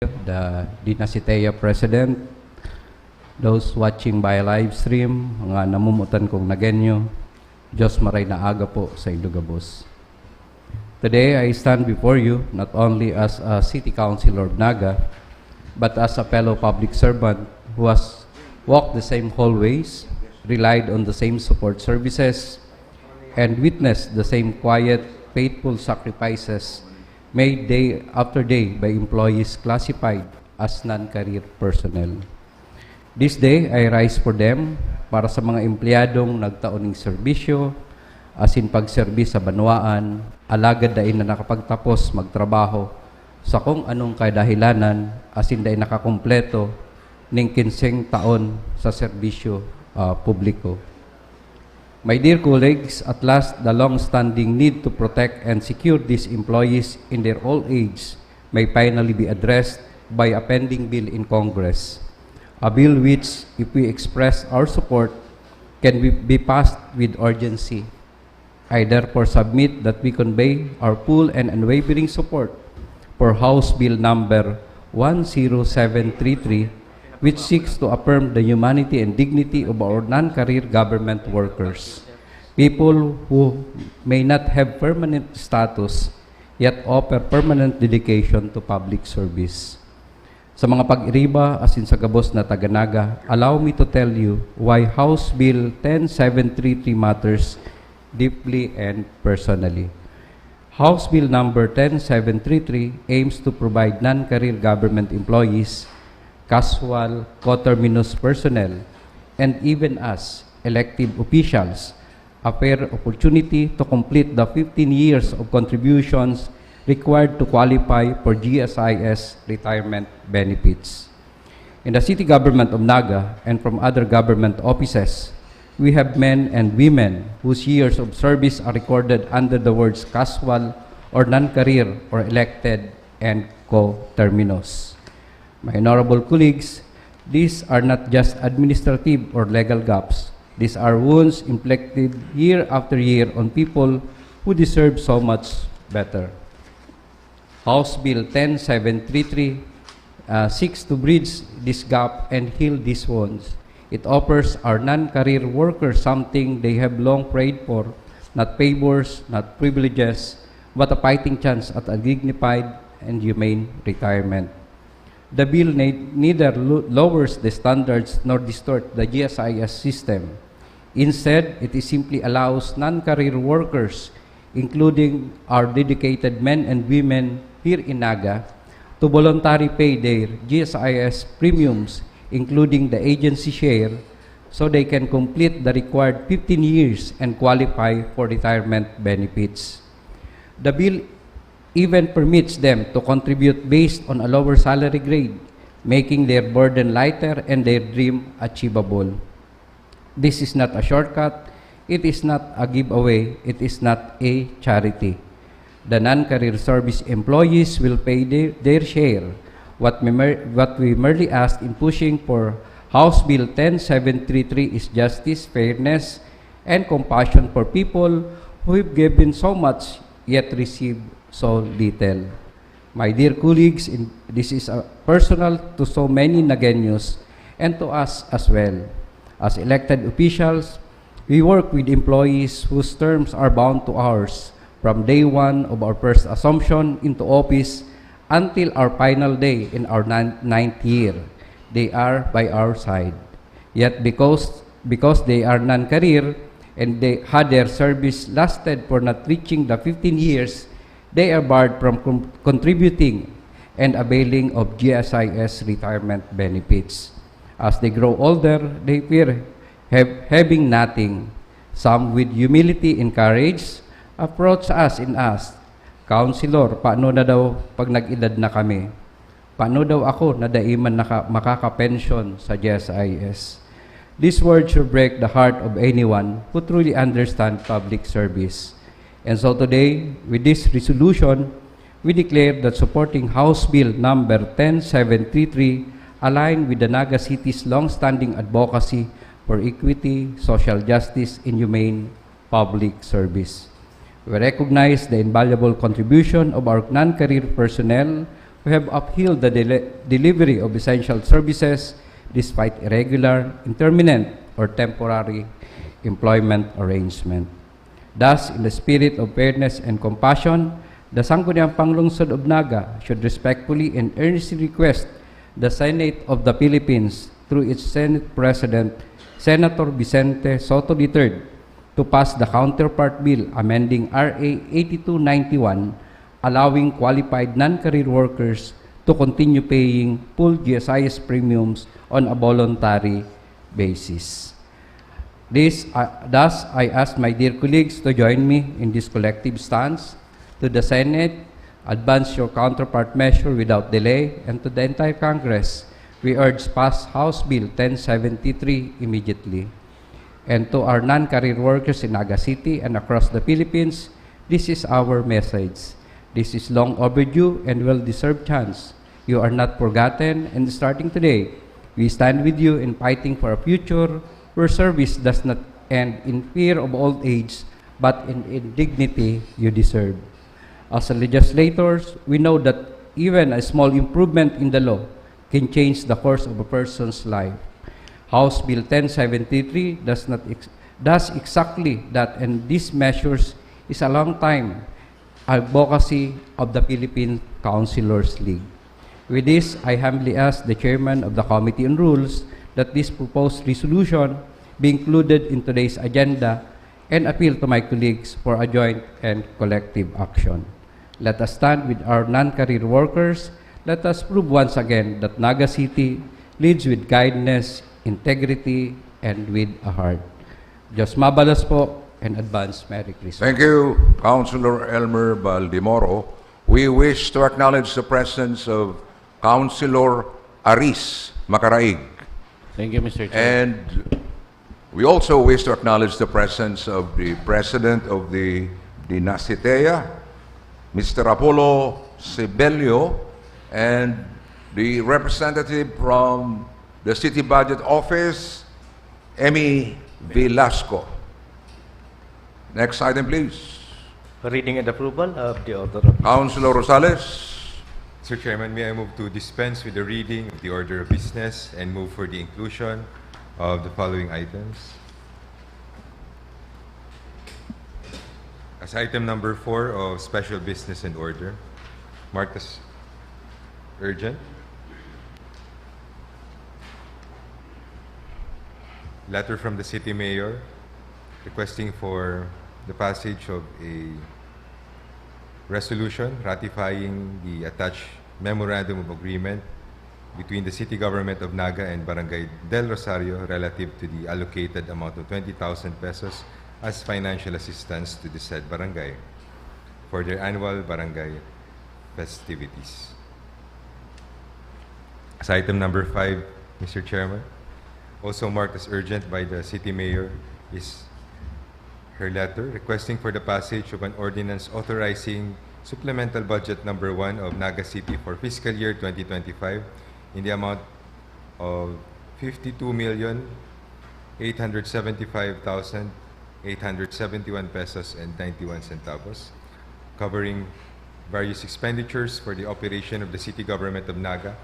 the Dinasitea President, those watching by live stream, mga namumutan kong nagenyo, Diyos maray na aga po sa Ilugabos. Today, I stand before you not only as a City Councilor of Naga, but as a fellow public servant who has walked the same hallways, relied on the same support services, and witnessed the same quiet, faithful sacrifices made day after day by employees classified as non-career personnel. This day, I rise for them para sa mga empleyadong nagtaoning serbisyo, asin pagserbis sa banwaan, alagad dain na nakapagtapos magtrabaho sa kung anong kadahilanan, asin dain nakakumpleto ning 15 taon sa serbisyo publiko. My dear colleagues, at last, the long-standing need to protect and secure these employees in their old age may finally be addressed by a pending bill in Congress. A bill which, if we express our support, can be passed with urgency. I therefore submit that we convey our full and unwavering support for House Bill number 10733, which seeks to affirm the humanity and dignity of our non-career government workers, people who may not have permanent status, yet offer permanent dedication to public service. Sa mga pag-iriba, asin sa gabos na taga-Naga, allow me to tell you why House Bill 10733 matters deeply and personally. House Bill number 10733 aims to provide non-career government employees, casual, coterminous personnel, and even us, elected officials, a fair opportunity to complete the 15 years of contributions required to qualify for GSIS retirement benefits. In the city government of Naga and from other government offices, we have men and women whose years of service are recorded under the words casual or non-career or elected and coterminous. My honorable colleagues, these are not just administrative or legal gaps. These are wounds inflicted year after year on people who deserve so much better. House Bill 10733 seeks to bridge this gap and heal these wounds. It offers our non-career workers something they have long prayed for, not favors, not privileges, but a fighting chance at a dignified and humane retirement. The bill neither lowers the standards nor distorts the GSIS system. Instead, it simply allows non-career workers, including our dedicated men and women here in Naga, to voluntarily pay their GSIS premiums, including the agency share, so they can complete the required 15 years and qualify for retirement benefits. The bill even permits them to contribute based on a lower salary grade, making their burden lighter and their dream achievable. This is not a shortcut, it is not a giveaway, it is not a charity. The non-career service employees will pay their share. What we merely ask in pushing for House Bill 10733 is justice, fairness, and compassion for people who have given so much yet received so little. My dear colleagues, this is personal to so many Nagueños and to us as well. As elected officials, we work with employees whose terms are bound to ours from day one of our first assumption into office until our final day in our ninth year. They are by our side. Yet because they are non-career and they had their service lasted for not reaching the 15 years, they are barred from contributing and availing of GSIS retirement benefits. As they grow older, they fear having nothing. Some with humility and courage approach us and ask, "Counselor, paano na daw pag nag-edad na kami? Paano daw ako na daiman makaka-pension sa GSIS?" These words should break the heart of anyone who truly understands public service. And so today, with this resolution, we declare that supporting House Bill number 10733 aligned with the Naga City's long-standing advocacy for equity, social justice, and humane public service. We recognize the invaluable contribution of our non-career personnel who have upheld the delivery of essential services despite irregular, intermittent, or temporary employment arrangement. Thus, in the spirit of fairness and compassion, the Sangguniang Panlungsod of Naga should respectfully and earnestly request the Senate of the Philippines through its Senate President, Senator Vicente Soto III, to pass the counterpart bill amending RA 8291, allowing qualified non-career workers to continue paying full GSIS premiums on a voluntary basis. Thus, I ask my dear colleagues to join me in this collective stance. To the Senate, advance your counterpart measure without delay, and to the entire Congress, we urge pass House Bill 1073 immediately. And to our non-career workers in Naga City and across the Philippines, this is our message. This is long overdue and well-deserved chance. You are not forgotten, and starting today, we stand with you in fighting for a future where service does not end in fear of old age, but in dignity you deserve. As legislators, we know that even a small improvement in the law can change the course of a person's life. House Bill 1073 does exactly that, and these measures is a long-time advocacy of the Philippine Councilors League. With this, I humbly ask the Chairman of the Committee on Rules that this proposed resolution be included in today's agenda and appeal to my colleagues for a joint and collective action. Let us stand with our non-career workers. Let us prove once again that Naga City leads with kindness, integrity, and with a heart. Diyos mabalas po, and advance Merry Christmas. Thank you, Councilor Elmer Baldimoro. We wish to acknowledge the presence of Councilor Aris Macaraig. Thank you, Mr. Chair. And we also wish to acknowledge the presence of the President of the Dinasitea, Mr. Apollo Sibelio, and the representative from the City Budget Office, Emmy Velasco. Next item, please. Reading and approval of the order of Councilor Rosales. Mr. Chairman, may I move to dispense with the reading of the order of business and move for the inclusion of the following items. As item number 4 of special business and order, marked as urgent. Letter from the City Mayor requesting for the passage of a resolution ratifying the attached Memorandum of Agreement between the City Government of Naga and Barangay Del Rosario relative to the allocated amount of 20,000 pesos as financial assistance to the said barangay for their annual barangay festivities. As item number 5, Mr. Chairman, also marked as urgent by the City Mayor is her letter requesting for the passage of an ordinance authorizing supplemental budget number 1 of Naga City for fiscal year 2025 in the amount of 52,875,871 pesos and 91 centavos, covering various expenditures for the operation of the City Government of Naga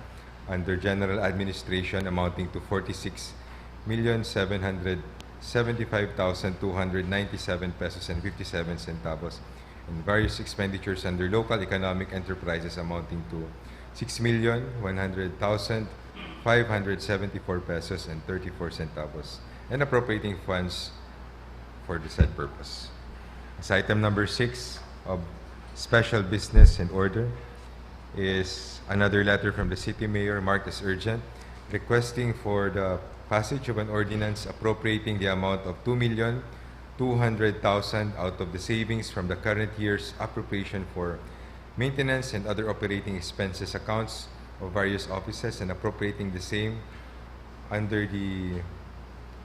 under General Administration amounting to 46,775,297 pesos and 57 centavos, and various expenditures under Local Economic Enterprises amounting to 6,100,574 pesos and 34 centavos, and appropriating funds for the said purpose. As item number 6 of special business and order is another letter from the City Mayor marked as urgent, requesting for the passage of an ordinance appropriating the amount of 2,200,000 out of the savings from the current year's appropriation for maintenance and other operating expenses accounts of various offices and appropriating the same under the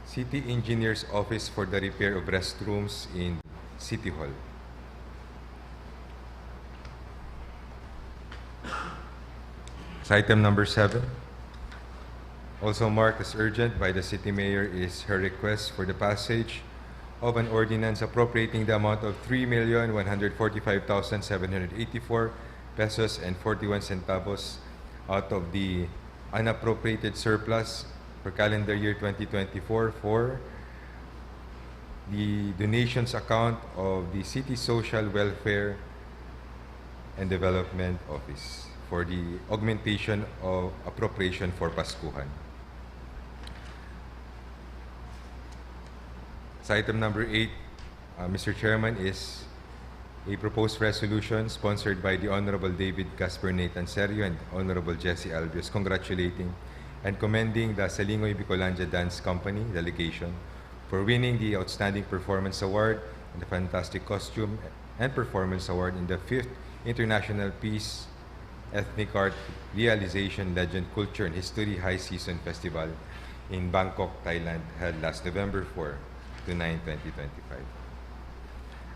City Engineer's Office for the repair of restrooms in City Hall. Item number 7, also marked as urgent by the City Mayor, is her request for the passage of an ordinance appropriating the amount of 3,145,784 pesos and 41 centavos out of the unappropriated surplus for calendar year 2024 for the donations account of the City Social Welfare and Development Office for the augmentation of appropriation for Paskuhan. So item number 8, Mr. Chairman, is a proposed resolution sponsored by the Honorable David Casper Nathan Serio and Honorable Jesse Albios, congratulating and commending the Salingoy Bicolandia Dance Company delegation for winning the Outstanding Performance Award and the Fantastic Costume and Performance Award in the 5th International Peace Ethnic Art Realization Legend Culture and History High Season Festival in Bangkok, Thailand, held last November 4 to 9, 2025.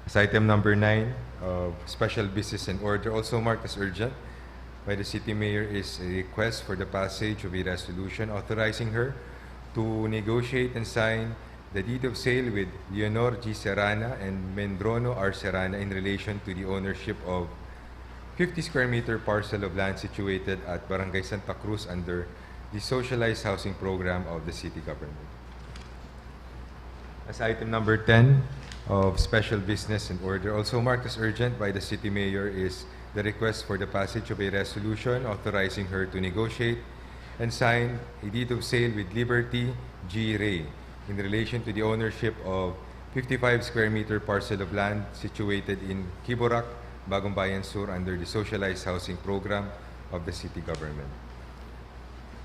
As item number 9 of special business and order, also marked as urgent by the City Mayor, is a request for the passage of a resolution authorizing her to negotiate and sign the deed of sale with Leonor G. Serrana and Mendrono R. Serrana in relation to the ownership of 50 square meter parcel of land situated at Barangay Santa Cruz under the Socialized Housing Program of the City Government. As item number 10 of special business and order, also marked as urgent by the City Mayor, is the request for the passage of a resolution authorizing her to negotiate and sign a deed of sale with Liberty G. Ray in relation to the ownership of 55 square meter parcel of land situated in Kiborak, Bagong Bayan Sur under the Socialized Housing Program of the City Government.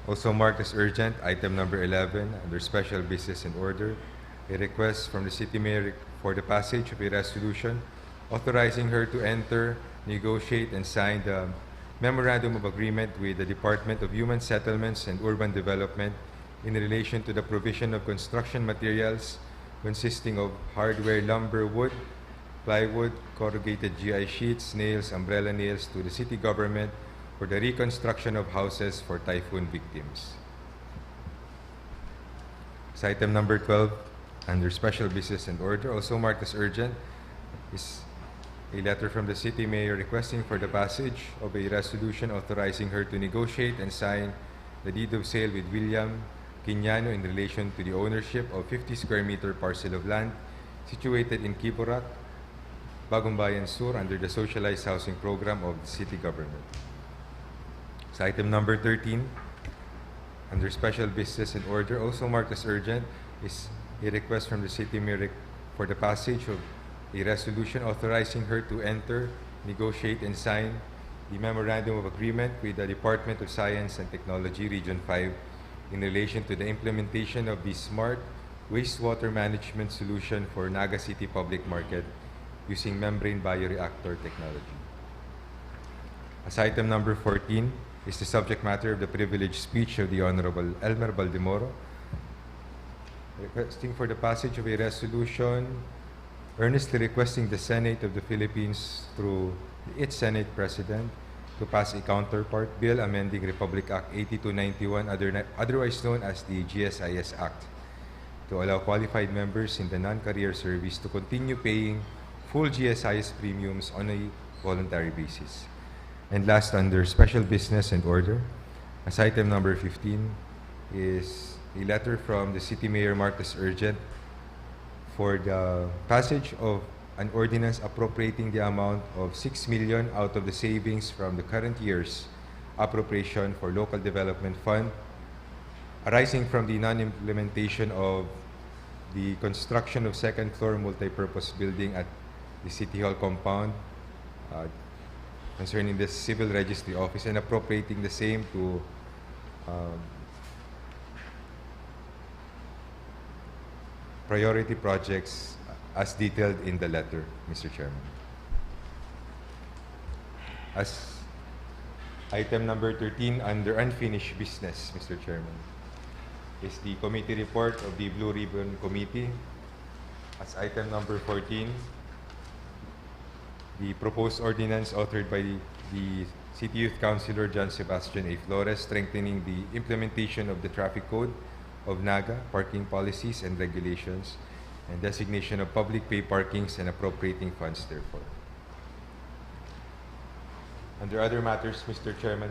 Also marked as urgent, item number 11 under special business and order, a request from the City Mayor for the passage of a resolution authorizing her to enter, negotiate, and sign the Memorandum of Agreement with the Department of Human Settlements and Urban Development in relation to the provision of construction materials consisting of hardware, lumber, wood, plywood, corrugated GI sheets, nails, umbrella nails to the City Government for the reconstruction of houses for typhoon victims. So item number 12 under special business and order, also marked as urgent, is a letter from the City Mayor requesting for the passage of a resolution authorizing her to negotiate and sign the deed of sale with William Quiñano in relation to the ownership of 50 square meter parcel of land situated in Kiborak, Bagong Bayan Sur under the Socialized Housing Program of the City Government. So item number 13 under special business and order, also marked as urgent, is a request from the City Mayor for the passage of a resolution authorizing her to enter, negotiate, and sign the Memorandum of Agreement with the Department of Science and Technology, Region 5, in relation to the implementation of the Smart Wastewater Management Solution for Naga City Public Market using membrane bioreactor technology. As item number 14 is the subject matter of the privileged speech of the Honorable Elmer Baldemoro, requesting for the passage of a resolution earnestly requesting the Senate of the Philippines through its Senate President to pass a counterpart bill amending Republic Act 8291, otherwise known as the GSIS Act, to allow qualified members in the non-career service to continue paying full GSIS premiums on a voluntary basis. And last, under special business and order, as item number 15 is a letter from the City Mayor marked as urgent for the passage of an ordinance appropriating the amount of 6 million out of the savings from the current year's appropriation for local development fund arising from the non-implementation of the construction of second floor multipurpose building at the City Hall compound concerning the Civil Registry Office and appropriating the same to priority projects as detailed in the letter, Mr. Chairman. As item number 13 under unfinished business, Mr. Chairman, is the committee report of the Blue Ribbon Committee. As item number 14, the proposed ordinance authored by the City Youth Councilor John Sebastian A. Flores strengthening the implementation of the traffic code of Naga, parking policies and regulations, and designation of public pay parkings and appropriating funds therefore. Under other matters, Mr. Chairman,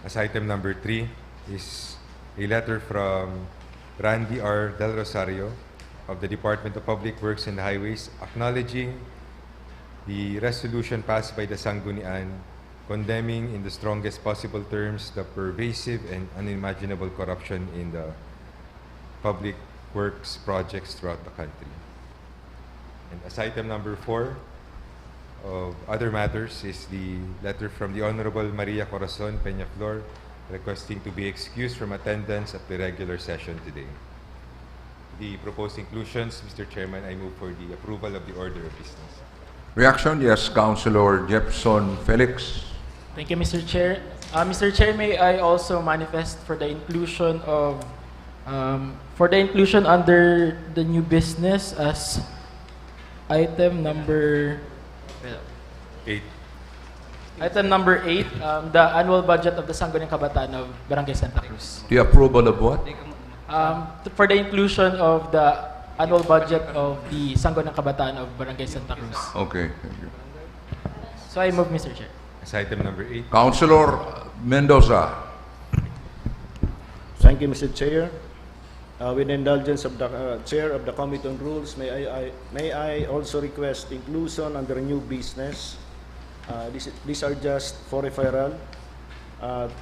as item number 3 is a letter from Randy R. Del Rosario of the Department of Public Works and Highways acknowledging the resolution passed by the Sangguniang condemning in the strongest possible terms the pervasive and unimaginable corruption in the public works projects throughout the country. And as item number 4 of other matters is the letter from the Honorable Maria Corazon Peñaflor requesting to be excused from attendance at the regular session today. The proposed inclusions, Mr. Chairman, I move for the approval of the order of business. Reaction? Yes, Councilor Jepson Felix. Thank you, Mr. Chair. Mr. Chair, may I also manifest for the inclusion of under the new business as item number 8. Item number 8, the annual budget of the Sangguniang Kabataan of Barangay Santa Cruz. The approval of what? For the inclusion of the annual budget of the Sangguniang Kabataan of Barangay Santa Cruz. Okay, thank you. So I move, Mr. Chair. As item number 8. Councilor Mendoza. Thank you, Mr. Chair. With the indulgence of the Chair of the Committee on Rules, may I also request inclusion under new business. These are just for referral.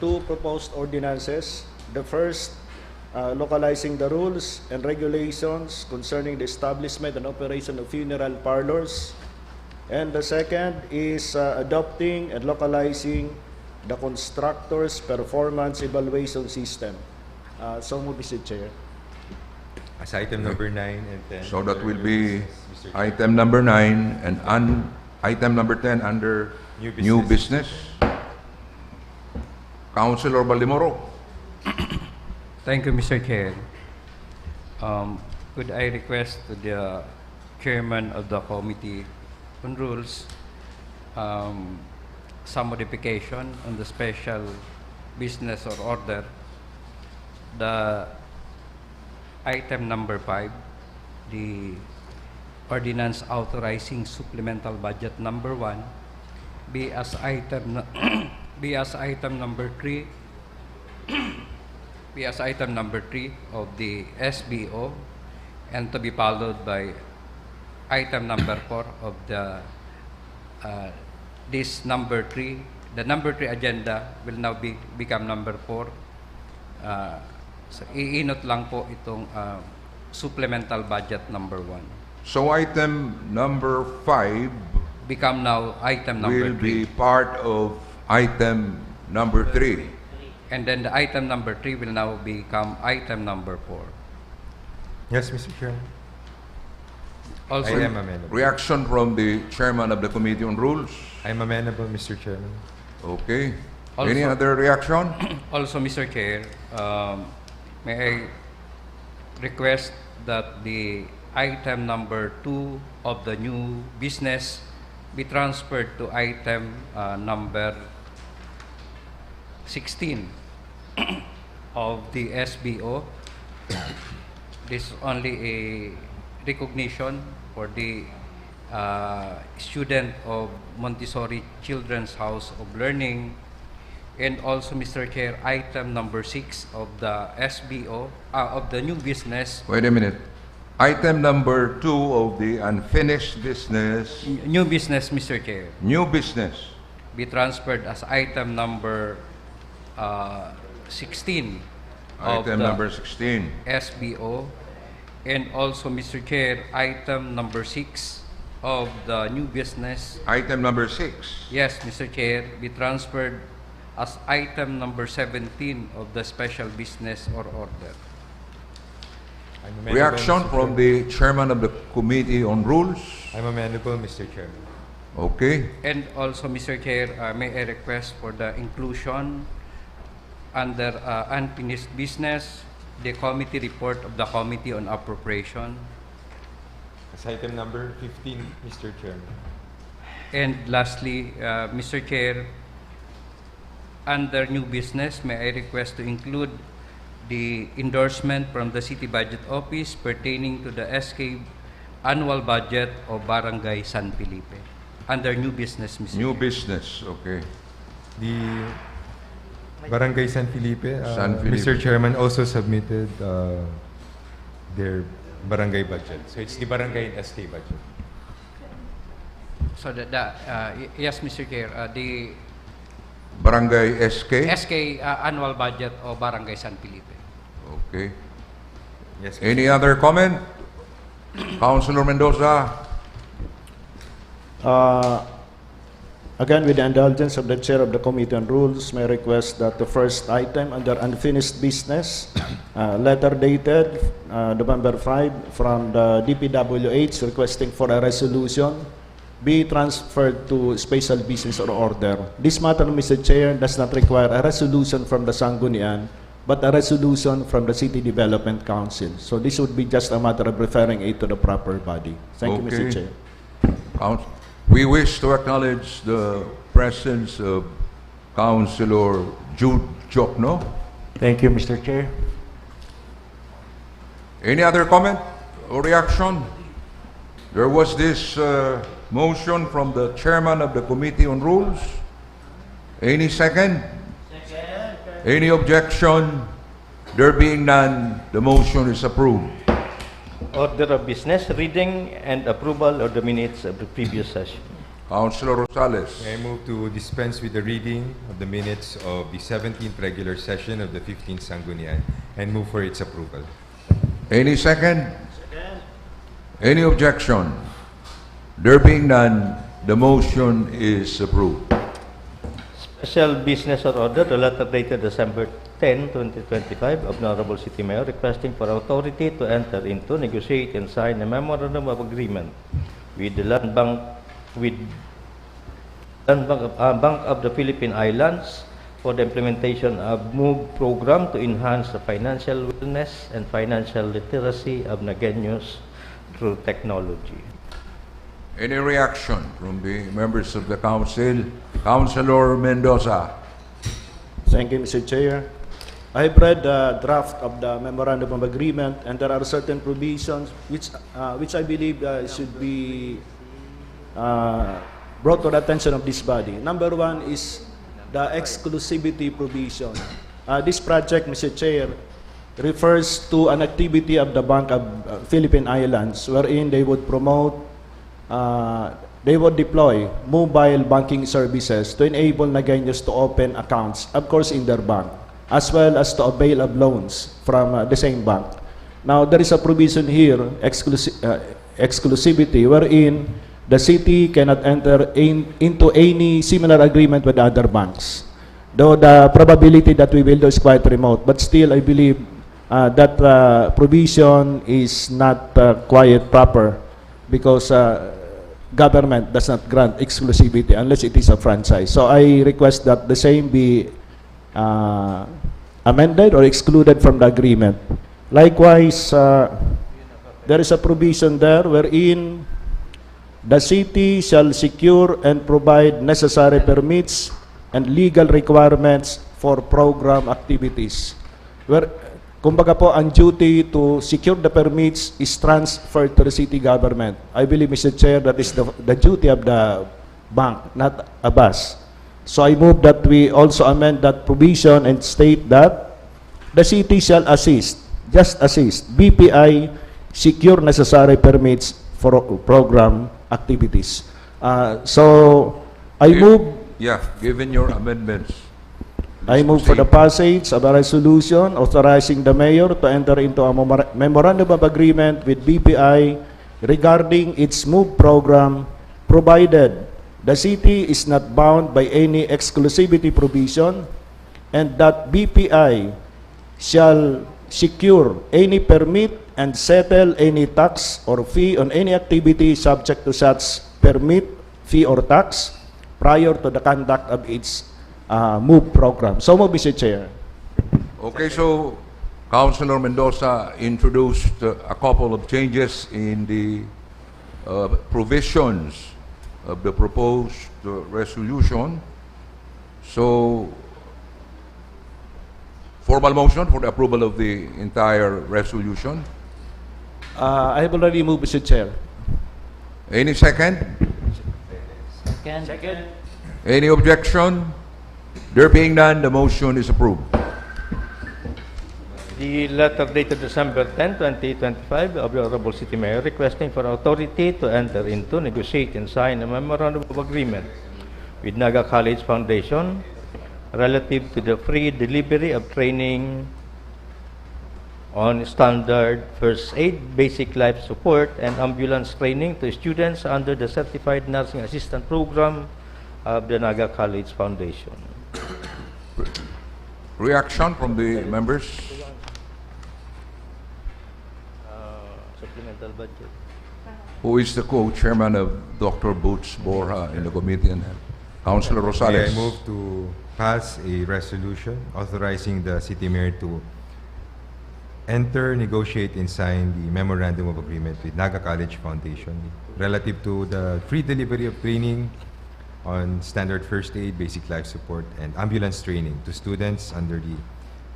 2 proposed ordinances. The first, localizing the rules and regulations concerning the establishment and operation of funeral parlors. And the second is adopting and localizing the constructor's performance evaluation system. So move, Mr. Chair. As item number 9 and 10. So that will be Mr. Chair. item number 9 and item number 10 under New new business. Councilor Baldimoro. Thank you, Mr. Chair. Could I request to the chairman of the Committee on Rules some modification on the special business or order? The item number 5, the ordinance authorizing supplemental budget number 1, be as item number 3 be as item number 3 of the SBO, and to be followed by item number 4 of the this number 3. The number 3 agenda will now become number 4. So iinot lang po itong supplemental budget number 1. So item number 5 Become now item number will 3. be part of item number 3. And then the item number 3 will now become item number 4. Yes, Mr. Chairman. Also, I am amenable. Reaction from the chairman of the Committee on Rules. I am amenable, Mr. Chairman. Okay. Also- Any other reaction? also, Mr. Chair, may I request that the item number 2 of the new business be transferred to item number 16 of the SBO. This is only a recognition for the student of Montessori Children's House of Learning. And also, Mr. Chair, item number 6 of the SBO, of the new business, Wait a minute. Item number 2 of the unfinished business, new business, Mr. Chair, new business. be transferred as item number 16 of Item the number 16. SBO. And also, Mr. Chair, item number 6 of the new business, Item number 6. yes, Mr. Chair, be transferred as item number 17 of the special business or order. I'm amenable, Reaction Mr. from Chairman. the chairman of the Committee on Rules. I'm amenable, Mr. Chairman. Okay. And also, Mr. Chair, may I request for the inclusion under unfinished business, the committee report of the Committee on Appropriation. As item number 15, Mr. Chairman. And lastly, Mr. Chair, under new business, may I request to include the endorsement from the City Budget Office pertaining to the SK annual budget of Barangay San Felipe. Under new business, Mr. New Chair. business. Okay. The Barangay San Felipe, San Felipe. Mr. Chairman, also submitted their barangay budget. So it's the barangay and SK budget. So yes, Mr. Chair, the Barangay SK? SK annual budget of Barangay San Felipe. Okay. Yes, Mr. Any other comment? Councilor Mendoza? Again, with the indulgence of the Chair of the Committee on Rules, may I request that the first item under unfinished business, letter dated November 5 from the DPWH requesting for a resolution be transferred to special business or order. This matter, Mr. Chair, does not require a resolution from the Sangguniang, but a resolution from the City Development Council. So this would be just a matter of referring it to the proper body. Thank you, Mr. Okay. Chair. We wish to acknowledge the presence of Councilor Jude Jokno. Thank you, Mr. Chair. Any other comment or reaction? There was this motion from the chairman of the Committee on Rules. Any second? Any objection? There being none, the motion is approved. Order of business, reading and approval of the minutes of the previous session. Councilor Rosales. I move to dispense with the reading of the minutes of the 17th regular session of the 15th Sangguniang and move for its approval. Any second? Any objection? There being none, the motion is approved. Special business or order, the letter dated December 10, 2025 of Honorable City Mayor requesting for authority to enter into, negotiate, and sign a memorandum of agreement with the Bank of the Philippine Islands for the implementation of MOVE program to enhance the financial wellness and financial literacy of Nagueños through technology. Any reaction from the members of the council? Councilor Mendoza. Thank you, Mr. Chair. I've read the draft of the memorandum of agreement, and there are certain provisions which I believe should be brought to the attention of this body. Number one is the exclusivity provision. This project, Mr. Chair, refers to an activity of the Bank of Philippine Islands wherein they would promote, they would deploy mobile banking services to enable Nagueños to open accounts, of course, in their bank, as well as to avail of loans from the same bank. Now, there is a provision here, exclusivity, wherein the city cannot enter into any similar agreement with other banks. Though the probability that we will do is quite remote, but still I believe that provision is not quite proper because government does not grant exclusivity unless it is a franchise. So I request that the same be amended or excluded from the agreement. Likewise, there is a provision there wherein the city shall secure and provide necessary permits and legal requirements for program activities. Where, kumbaga po, ang duty to secure the permits is transferred to the city government. I believe, Mr. Chair, that is the duty of the bank, not of us. So I move that we also amend that provision and state that the city shall assist, just assist, BPI secure necessary permits for program activities. So I move. Yeah, given your amendments. I move for the passage of a resolution authorizing the mayor to enter into a memorandum of agreement with BPI regarding its MOVE program, provided the city is not bound by any exclusivity provision, and that BPI shall secure any permit and settle any tax or fee on any activity subject to such permit, fee, or tax prior to the conduct of its MOVE program. So, Mr. Chair. Okay, so Councilor Mendoza introduced a couple of changes in the provisions of the proposed resolution. So, formal motion for the approval of the entire resolution. I have already moved, Mr. Chair. Any second? Second. Any objection? There being none, the motion is approved. The letter dated December 10, 2025 of the Honorable City Mayor requesting for authority to enter into, negotiate, and sign a memorandum of agreement with Naga College Foundation relative to the free delivery of training on standard first aid, basic life support, and ambulance training to students under the Certified Nursing Assistant Program of the Naga College Foundation. Reaction from the members? Supplemental budget. Who is the co-chairman of Dr. Boots Borja in the committee on health? Councilor May I Rosales. move to pass a resolution authorizing the city mayor to enter, negotiate, and sign the memorandum of agreement with Naga College Foundation relative to the free delivery of training on standard first aid, basic life support, and ambulance training to students under the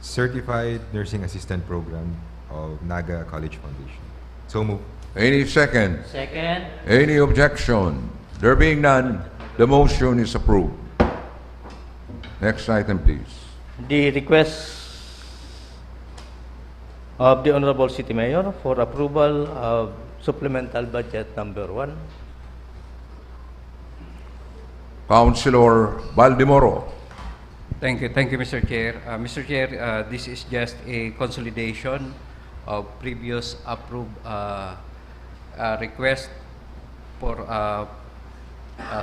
Certified Nursing Assistant Program of Naga College Foundation. So move. Any second? Second. Any objection? There being none, the motion is approved. Next item, please. The request of the Honorable City Mayor for approval of supplemental budget number 1. Councilor Baldimoro. Thank you, Mr. Chair. Mr. Chair, this is just a consolidation of previous approved request for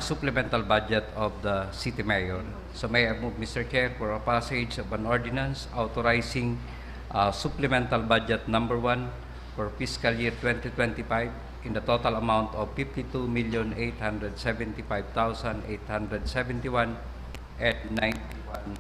supplemental budget of the City Mayor. So may I move, Mr. Chair, for a passage of an ordinance authorizing supplemental budget number 1 for fiscal year 2025 in the total amount of 52,875,871 and 91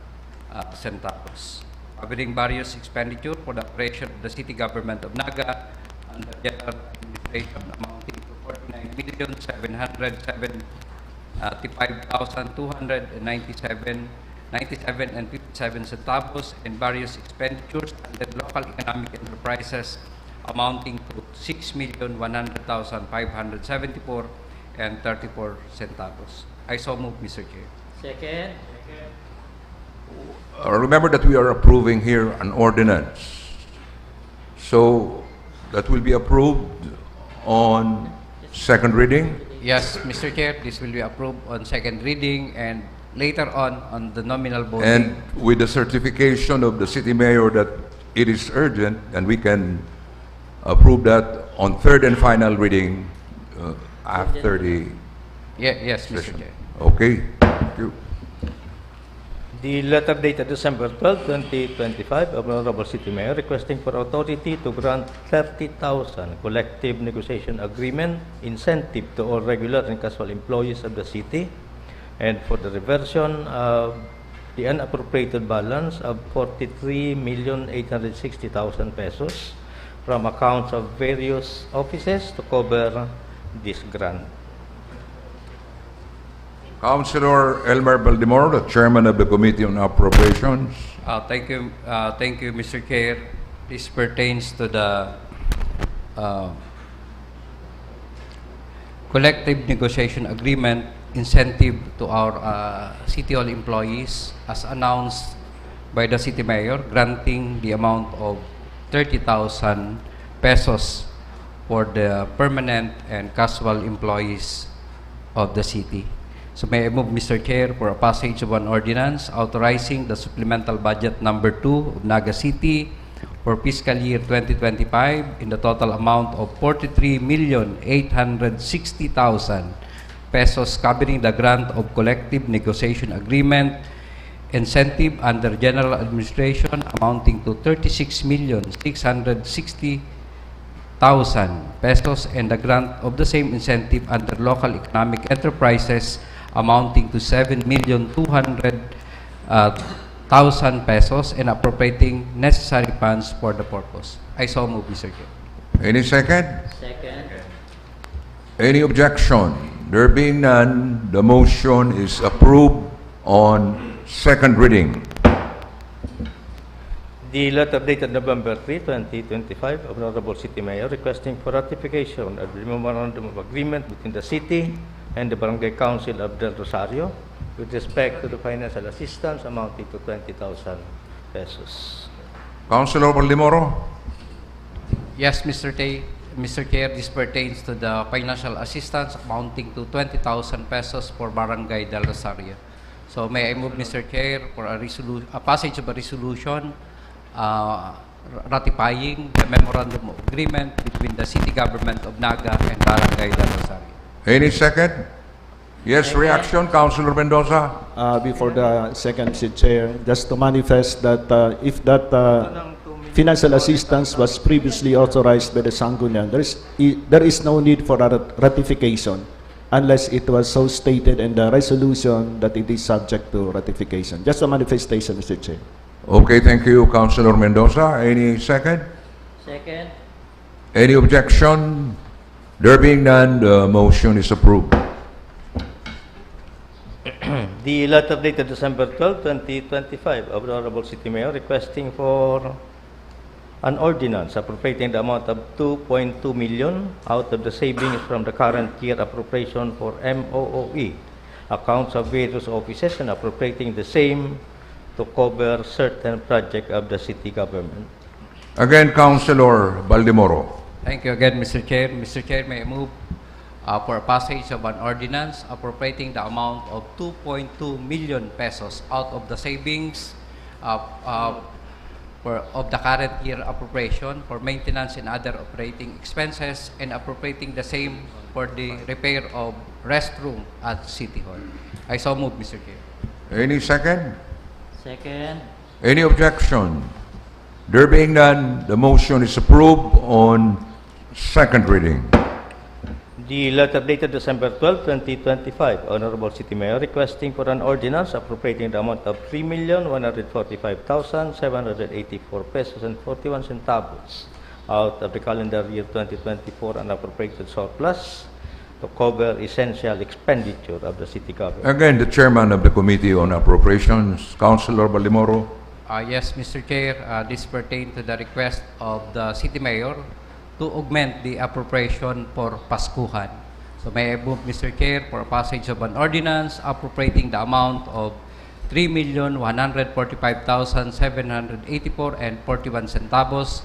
centavos, covering various expenditure for the operation of the city government of Naga and the general administration amounting to 49,775,297 and 57 centavos, and various expenditures under local economic enterprises amounting to 6,100,574 and 34 centavos. I so move, Mr. Chair. Second. Remember that we are approving here an ordinance. So that will be approved on second reading. Yes, Mr. Chair, this will be approved on second reading and later on the nominal voting. And with the certification of the city mayor that it is urgent, and we can approve that on third and final reading after the Yes, Mr. session. Chair. Okay, thank you. The letter dated December 12, 2025 of Honorable City Mayor requesting for authority to grant 30,000 collective negotiation agreement incentive to all regular and casual employees of the city, and for the reversion of the unappropriated balance of 43,860,000 pesos from accounts of various offices to cover this grant. Councilor Elmer Baldimoro, the chairman of the Committee on Appropriations. Thank you, Mr. Chair. This pertains to the collective negotiation agreement incentive to our City Hall employees as announced by the City Mayor, granting the amount of 30,000 pesos for the permanent and casual employees of the city. So may I move, Mr. Chair, for a passage of an ordinance authorizing the supplemental budget number 2 of Naga City for fiscal year 2025 in the total amount of 43,860,000 pesos, covering the grant of collective negotiation agreement incentive under general administration amounting to 36,660,000 pesos, and the grant of the same incentive under local economic enterprises amounting to 7,200,000 pesos, and appropriating necessary funds for the purpose. I so move, Mr. Chair. Any second? Second. Any objection? There being none, the motion is approved on second reading. The letter dated November 3, 2025 of Honorable City Mayor requesting for ratification of the memorandum of agreement between the city and the Barangay Council of Del Rosario with respect to the financial assistance amounting to 20,000 pesos. Councilor Baldimoro. Yes, Mr. Chair, this pertains to the financial assistance amounting to 20,000 pesos for Barangay Del Rosario. So may I move, Mr. Chair, for a passage of a resolution ratifying the memorandum of agreement between the city government of Naga and Barangay Del Rosario. Any second? Yes, reaction, Councilor Mendoza. Before the second, Mr. Chair, just to manifest that if that financial assistance was previously authorized by the Sangguniang, there is no need for a ratification unless it was so stated in the resolution that it is subject to ratification. Just a manifestation, Mr. Chair. Okay, thank you, Councilor Mendoza. Any second? Second. Any objection? There being none, the motion is approved. The letter dated December 12, 2025 of the Honorable City Mayor requesting for an ordinance appropriating the amount of 2.2 million out of the savings from the current year appropriation for MOOE accounts of various offices and appropriating the same to cover certain project of the city government. Again, Councilor Baldimoro. Thank you again, Mr. Chair. Mr. Chair, may I move for a passage of an ordinance appropriating the amount of 2.2 million pesos out of the savings of the current year appropriation for maintenance and other operating expenses and appropriating the same for the repair of restroom at City Hall. I so move, Mr. Chair. Any second? Second. Any objection? There being none, the motion is approved on second reading. The letter dated December 12, 2025, Honorable City Mayor requesting for an ordinance appropriating the amount of 3,145,784 pesos and 41 centavos out of the calendar year 2024 unappropriated surplus to cover essential expenditure of the city government. Again, the chairman of the Committee on Appropriations, Councilor Baldimoro. Yes, Mr. Chair, this pertains to the request of the City Mayor to augment the appropriation for Paskuhan. So may I move, Mr. Chair, for passage of an ordinance appropriating the amount of 3,145,784 and 41 centavos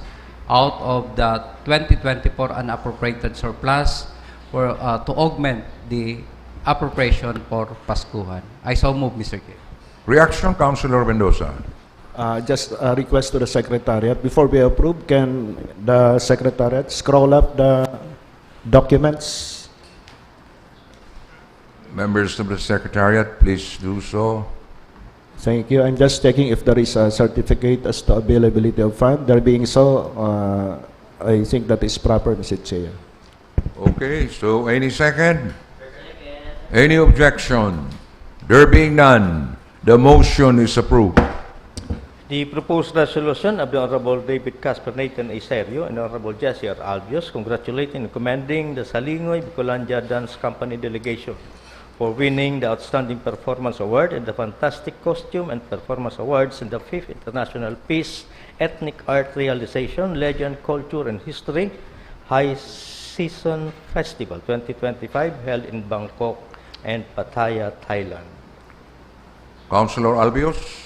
out of the 2024 unappropriated surplus for to augment the appropriation for Paskuhan. I so move, Mr. Chair. Reaction, Councilor Mendoza. Just a request to the Secretariat. Before we approve, can the Secretariat scroll up the documents? Members of the Secretariat, please do so. Thank you. I'm just checking if there is a certificate as to availability of fund. There being so, I think that is proper, Mr. Chair. Okay, so any second? Any objection? There being none, the motion is approved. The proposed resolution of the Honorable David Casper Nathan A. Serio and Honorable Jesse R. Albios congratulating and commending the Salingoy Bicolandia Dance Company delegation for winning the Outstanding Performance Award and the Fantastic Costume and Performance Awards in the 5th International Peace Ethnic Art Realization, Legend, Culture, and History High Season Festival 2025 held in Bangkok and Pattaya, Thailand. Councilor Albios.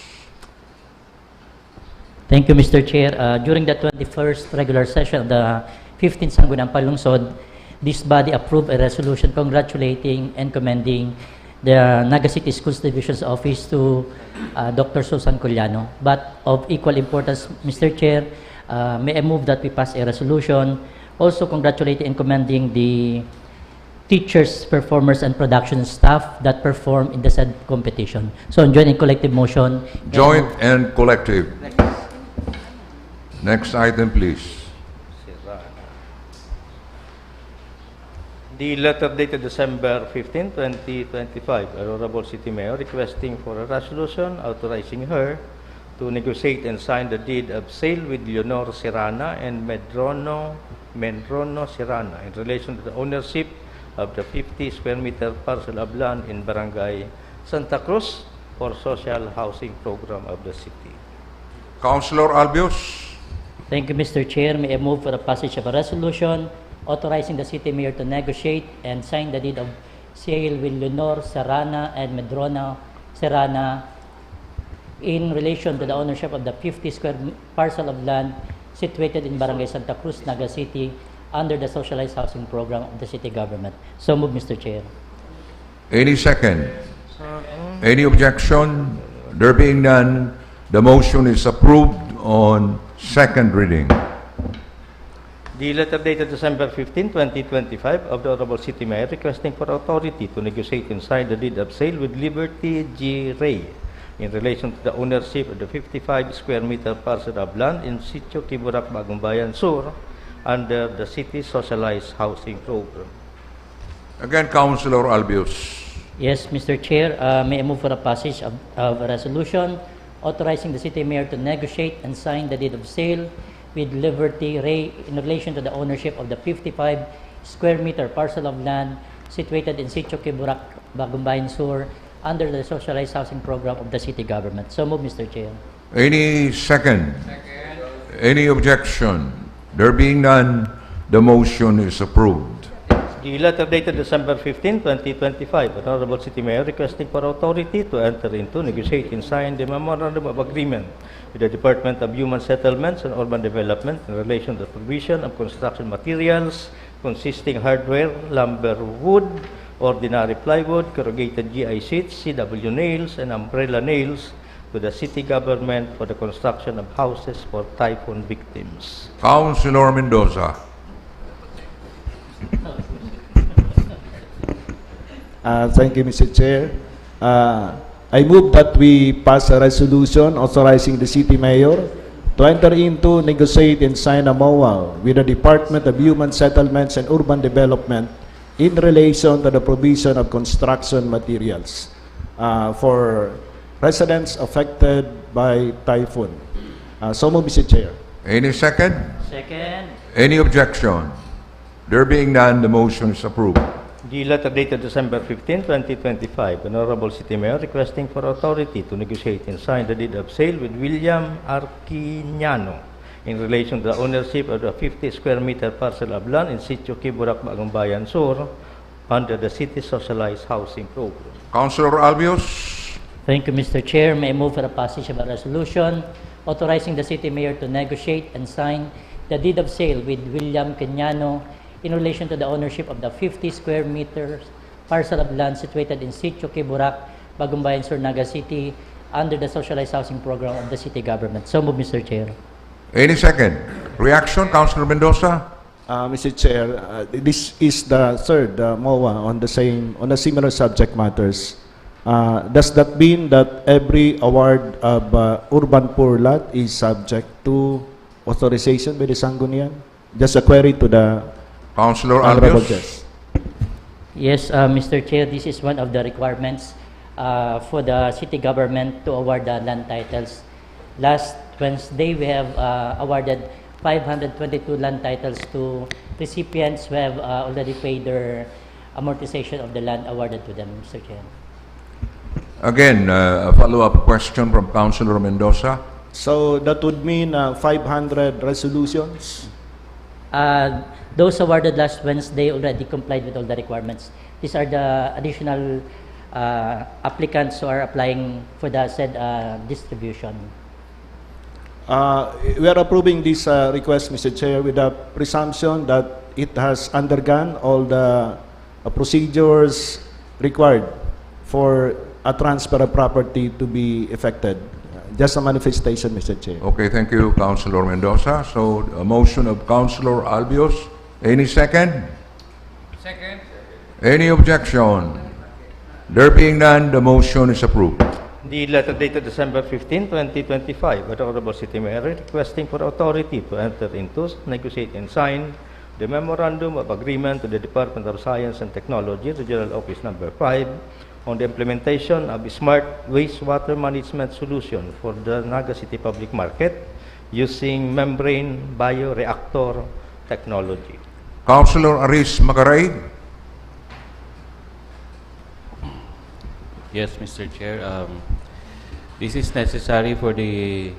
Thank you, Mr. Chair. During the 21st regular session of the 15th Sangguniang Panlungsod, this body approved a resolution congratulating and commending the Naga City Schools Division's Office to Dr. Susan Collano. But of equal importance, Mr. Chair, may I move that we pass a resolution also congratulating and commending the teachers, performers, and production staff that perform in the said competition. So, joint and collective motion. Joint and collective. Next item, please. The letter dated December 15, 2025, Honorable City Mayor requesting for a resolution authorizing her to negotiate and sign the deed of sale with Leonor Serrana and Menrono Serrana in relation to the ownership of the 50 square meter parcel of land in Barangay Santa Cruz for social housing program of the city. Councilor Albios. Thank you, Mr. Chair. May I move for the passage of a resolution authorizing the City Mayor to negotiate and sign the deed of sale with Leonor Serrana and Medrona Serrana in relation to the ownership of the 50 square parcel of land situated in Barangay Santa Cruz, Naga City, under the socialized housing program of the city government. So move, Mr. Chair. Any second? Any objection? There being none, the motion is approved on second reading. The letter dated December 15, 2025 of the Honorable City Mayor requesting for authority to negotiate and sign the deed of sale with Liberty G. Ray in relation to the ownership of the 55 square meter parcel of land in Sitio Kiburak, Bagong Bayan Sur under the City Socialized Housing Program. Again, Councilor Albios. Yes, Mr. Chair, may I move for a passage of a resolution authorizing the city mayor to negotiate and sign the deed of sale with Liberty Ray in relation to the ownership of the 55 square meter parcel of land situated in Sitio Kiburak, Bagong Bayan Sur under the socialized housing program of the city government. So move, Mr. Chair. Any second? Any objection? There being none, the motion is approved. The letter dated December 15, 2025, the Honorable City Mayor requesting for authority to enter into, negotiate, and sign the Memorandum of Agreement with the Department of Human Settlements and Urban Development in relation to the provision of construction materials consisting hardware, lumber, wood, ordinary plywood, corrugated GI sheets, CW nails, and umbrella nails to the city government for the construction of houses for typhoon victims. Councilor Mendoza. Thank you, Mr. Chair. I move that we pass a resolution authorizing the city mayor to enter into, negotiate, and sign a MOA with the Department of Human Settlements and Urban Development in relation to the provision of construction materials for residents affected by typhoon. So move, Mr. Chair. Any second? Second. Any objection? There being none, the motion is approved. The letter dated December 15, 2025, Honorable City Mayor requesting for authority to negotiate and sign the deed of sale with William Arquiniano in relation to the ownership of the 50 square meter parcel of land in Sitio Kiburak, Bagong Bayan Sur under the City Socialized Housing Program. Councilor Albios. Thank you, Mr. Chair. May I move for a passage of a resolution authorizing the city mayor to negotiate and sign the deed of sale with William Kenyano in relation to the ownership of the 50 square meters parcel of land situated in Sitio Kiburak, Bagong Bayan Sur, Naga City under the socialized housing program of the city government. So move, Mr. Chair. Any second? Reaction, Councilor Mendoza? Mr. Chair, this is the third MOA on the similar subject matters. Does that mean that every award of urban poor lot is subject to authorization by the Sangguniang? Just a query to the Councilor Honorable Albios. Judge. Yes, Mr. Chair, this is one of the requirements for the city government to award the land titles. Last Wednesday, we have awarded 522 land titles to recipients who have already paid their amortization of the land awarded to them, Mr. Chair. Again, a follow-up question from Councilor Mendoza. So that would mean 500 resolutions? Those awarded last Wednesday already complied with all the requirements. These are the additional applicants who are applying for the said distribution. We are approving this request, Mr. Chair, with the presumption that it has undergone all the procedures required for a transfer of property to be effected. Just a manifestation, Mr. Chair. Okay, thank you, Councilor Mendoza. So, a motion of Councilor Albios. Any second? Second. Any objection? There being none, the motion is approved. The letter dated December 15, 2025, by the Honorable City Mayor requesting for authority to enter into, negotiate, and sign the Memorandum of Agreement to the Department of Science and Technology, Regional Office Number 5, on the implementation of a smart wastewater management solution for the Naga City Public Market using membrane bioreactor technology. Councilor Aris Magaray. Yes, Mr. Chair. This is necessary for the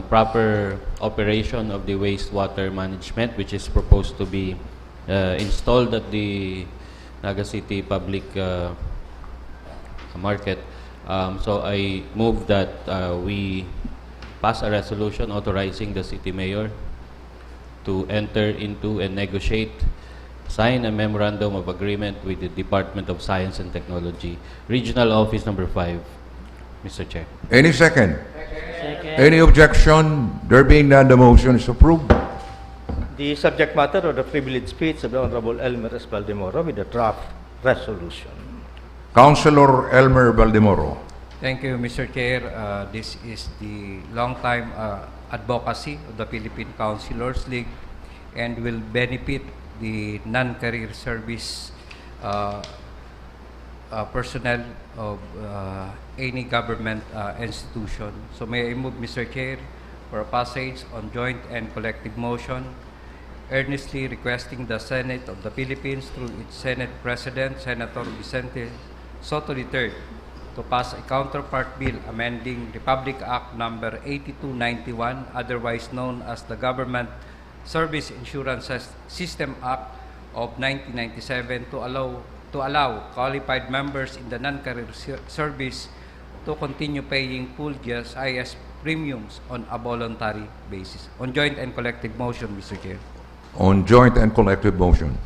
proper operation of the wastewater management, which is proposed to be installed at the Naga City Public Market. So I move that we pass a resolution authorizing the city mayor to enter into and negotiate, sign a memorandum of agreement with the Department of Science and Technology, Regional Office Number 5, Mr. Chair. Any second? Second. Any objection? There being none, the motion is approved. The subject matter of the privileged speech of the Honorable Elmer S. Baldemoro with the draft resolution. Councilor Elmer Baldemoro. Thank you, Mr. Chair. This is the long-time advocacy of the Philippine Councilors League and will benefit the non-career service personnel of any government institution. So may I move, Mr. Chair, for a passage on joint and collective motion, earnestly requesting the Senate of the Philippines through its Senate President, Senator Vicente Soto III, to pass a counterpart bill amending Republic Act Number 8291, otherwise known as the Government Service Insurance System Act of 1997, to allow qualified members in the non-career service to continue paying full GSIS premiums on a voluntary basis. On joint and collective motion, Mr. Chair. On joint and collective motion.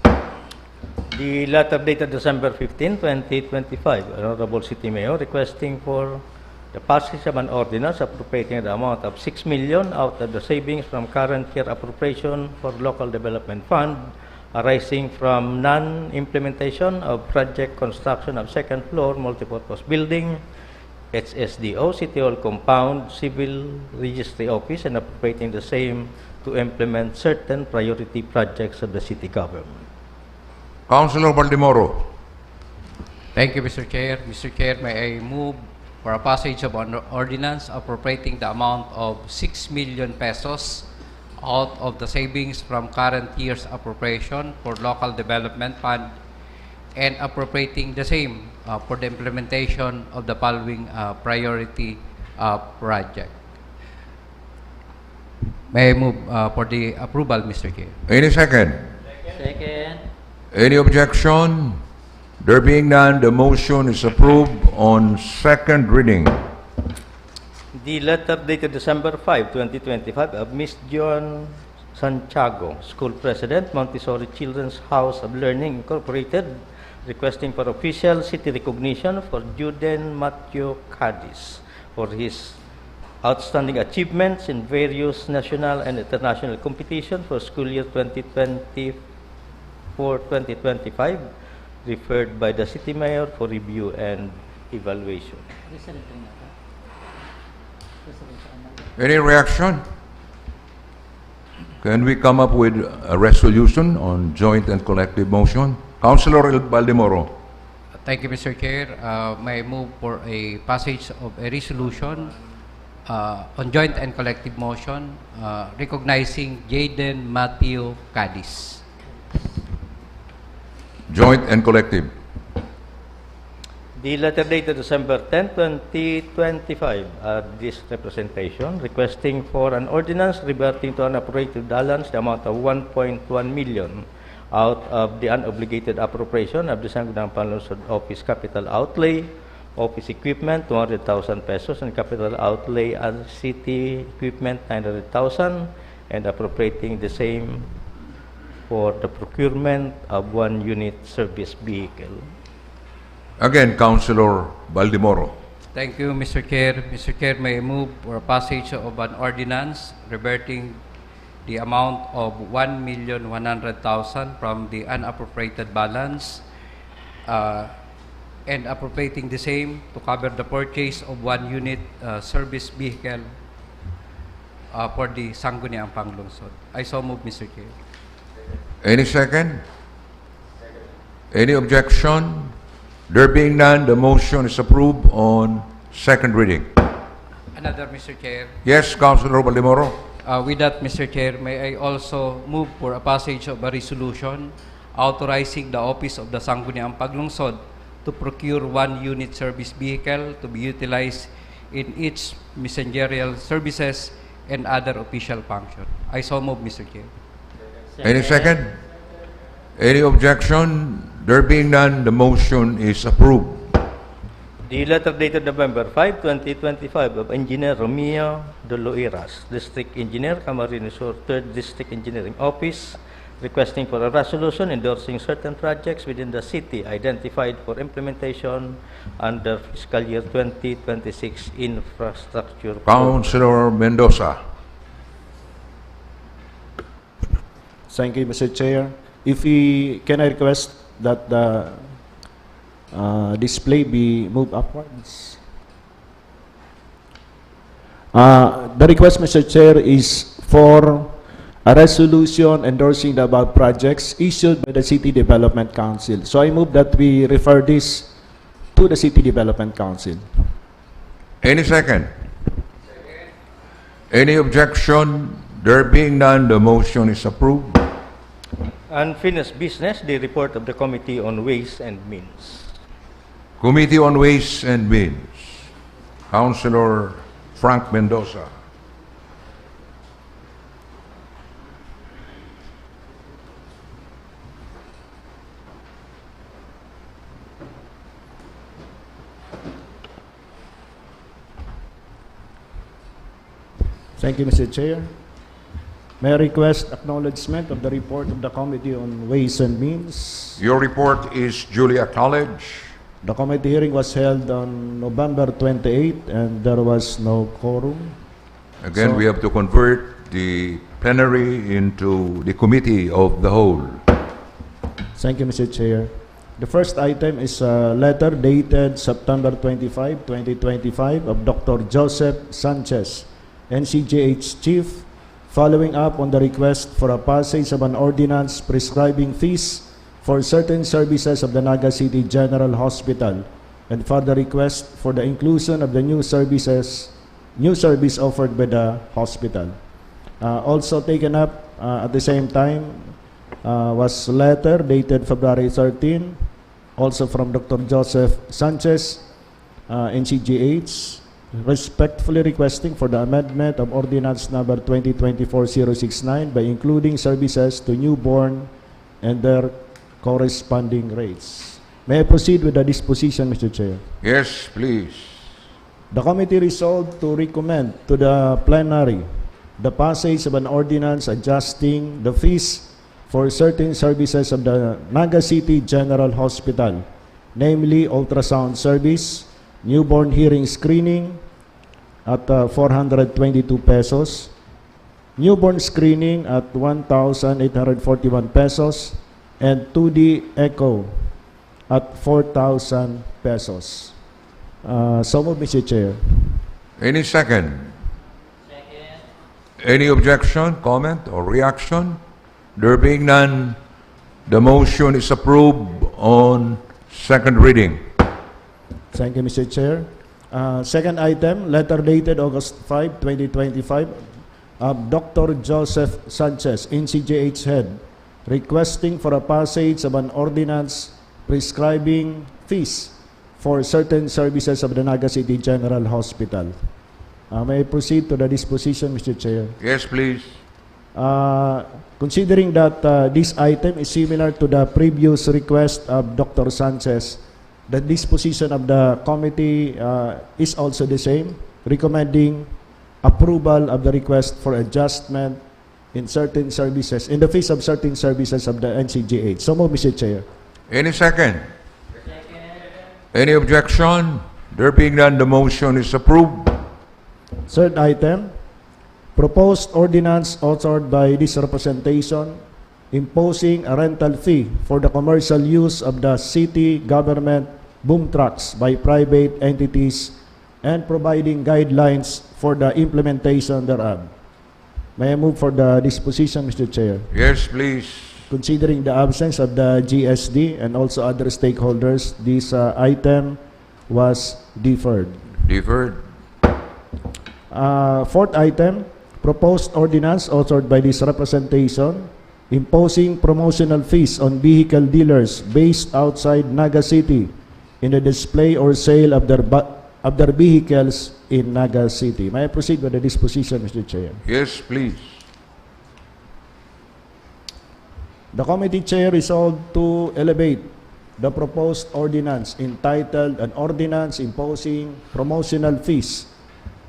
The letter dated December 15, 2025, Honorable City Mayor requesting for the passage of an ordinance appropriating the amount of 6 million out of the savings from current year appropriation for local development fund arising from non-implementation of project construction of second floor multipurpose building, HSDO, City Hall compound, Civil Registry Office, and appropriating the same to implement certain priority projects of the city government. Councilor Baldemoro. Thank you, Mr. Chair. Mr. Chair, may I move for a passage of an ordinance appropriating the amount of 6 million pesos out of the savings from current year's appropriation for local development fund and appropriating the same for the implementation of the following priority project. May I move for the approval, Mr. Chair? Any second? Second. Any objection? There being none, the motion is approved on second reading. The letter dated December 5, 2025 of Ms. Joan Santiago, School President, Montessori Children's House of Learning Incorporated, requesting for official city recognition for Juden Matthew Cadiz for his outstanding achievements in various national and international competitions for school year 2024-2025, referred by the City Mayor for review and evaluation. Any reaction? Can we come up with a resolution on joint and collective motion? Councilor Baldemoro. Thank you, Mr. Chair. May I move for a passage of a resolution on joint and collective motion recognizing Jaden Matthew Cadiz. Joint and collective. The letter dated December 10, 2025, this representation requesting for an ordinance reverting to an appropriated balance the amount of 1.1 million out of the unobligated appropriation of the Sangguniang Panlungsod Office Capital Outlay, Office Equipment 200,000 pesos, and Capital Outlay and City Equipment 900,000, and appropriating the same for the procurement of one unit service vehicle. Again, Councilor Baldemoro. Thank you, Mr. Chair. Mr. Chair, may I move for a passage of an ordinance reverting the amount of 1,100,000 from the unappropriated balance and appropriating the same to cover the purchase of one unit service vehicle for the Sangguniang Panlungsod. I so move, Mr. Chair. Any second? Any objection? There being none, the motion is approved on second reading. Another, Mr. Chair. Yes, Councilor Baldemoro. With that, Mr. Chair, may I also move for a passage of a resolution authorizing the Office of the Sangguniang Panlungsod to procure one unit service vehicle to be utilized in its ministerial services and other official functions. I so move, Mr. Chair. Any second? Any objection? There being none, the motion is approved. The letter dated November 5, 2025 of Engineer Romeo de Loiras, District Engineer, Camarines Sur, 3rd District Engineering Office, requesting for a resolution endorsing certain projects within the city identified for implementation under fiscal year 2026 infrastructure. Councilor Mendoza. Thank you, Mr. Chair. Can I request that the display be moved upwards? The request, Mr. Chair, is for a resolution endorsing the above projects issued by the City Development Council. So I move that we refer this to the City Development Council. Any second? Any objection? There being none, the motion is approved. Unfinished business, the report of the Committee on Ways and Means. Committee on Ways and Means. Councilor Frank Mendoza. Thank you, Mr. Chair. May I request acknowledgement of the report of the Committee on Ways and Means? Your report is duly acknowledged. The committee hearing was held on November 28 and there was no quorum. Again, So- we have to convert the plenary into the committee of the whole. Thank you, Mr. Chair. The first item is a letter dated September 25, 2025 of Dr. Joseph Sanchez, NCGH Chief, following up on the request for a passage of an ordinance prescribing fees for certain services of the Naga City General Hospital and further request for the inclusion of the new service offered by the hospital. Also taken up at the same time was a letter dated February 13, also from Dr. Joseph Sanchez, NCGH, respectfully requesting for the amendment of Ordinance Number 2024-069 by including services to newborn and their corresponding rates. May I proceed with the disposition, Mr. Chair? Yes, please. The committee resolved to recommend to the plenary the passage of an ordinance adjusting the fees for certain services of the Naga City General Hospital, namely ultrasound service, newborn hearing screening at 422 pesos, newborn screening at 1,841 pesos, and 2D echo at 4,000 pesos. So move, Mr. Chair. Any second? Any objection, comment, or reaction? There being none, the motion is approved on second reading. Thank you, Mr. Chair. Second item, letter dated August 5, 2025, of Dr. Joseph Sanchez, NCGH Head, requesting for a passage of an ordinance prescribing fees for certain services of the Naga City General Hospital. May I proceed to the disposition, Mr. Chair? Yes, please. Considering that this item is similar to the previous request of Dr. Sanchez, the disposition of the committee is also the same, recommending approval of the request for adjustment in certain services, in the fees of certain services of the NCGH. So move, Mr. Chair. Any second? Any objection? There being none, the motion is approved. Third item, proposed ordinance authored by this representation imposing a rental fee for the commercial use of the city government boom trucks by private entities and providing guidelines for the implementation thereof. May I move for the disposition, Mr. Chair? Yes, please. Considering the absence of the GSD and also other stakeholders, this item was deferred. Deferred. Fourth item, proposed ordinance authored by this representation imposing promotional fees on vehicle dealers based outside Naga City in the display or sale of their vehicles in Naga City. May I proceed with the disposition, Mr. Chair? Yes, please. The committee chair resolved to elevate the proposed ordinance entitled An Ordinance Imposing Promotional Fees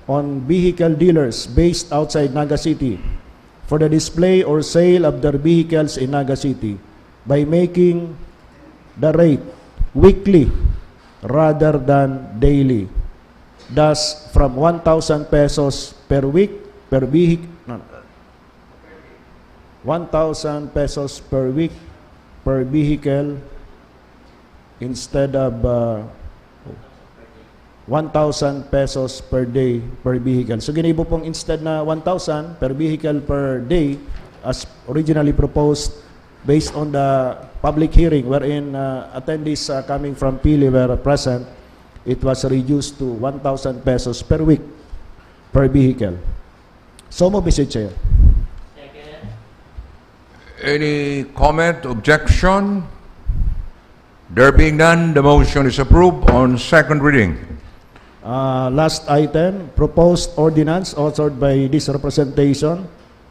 on Vehicle Dealers Based Outside Naga City for the display or sale of their vehicles in Naga City by making the rate weekly rather than daily. Thus, from 1,000 pesos per week per vehicle, 1,000 pesos per week per vehicle instead of 1,000 pesos per day per vehicle. So ginibo pong instead na 1,000 per vehicle per day as originally proposed based on the public hearing wherein attendees coming from Pili were present, it was reduced to 1,000 pesos per week per vehicle. So mo, Mr. Chair. Any comment, objection? There being none, the motion is approved on second reading. Last item, proposed ordinance authored by this representation,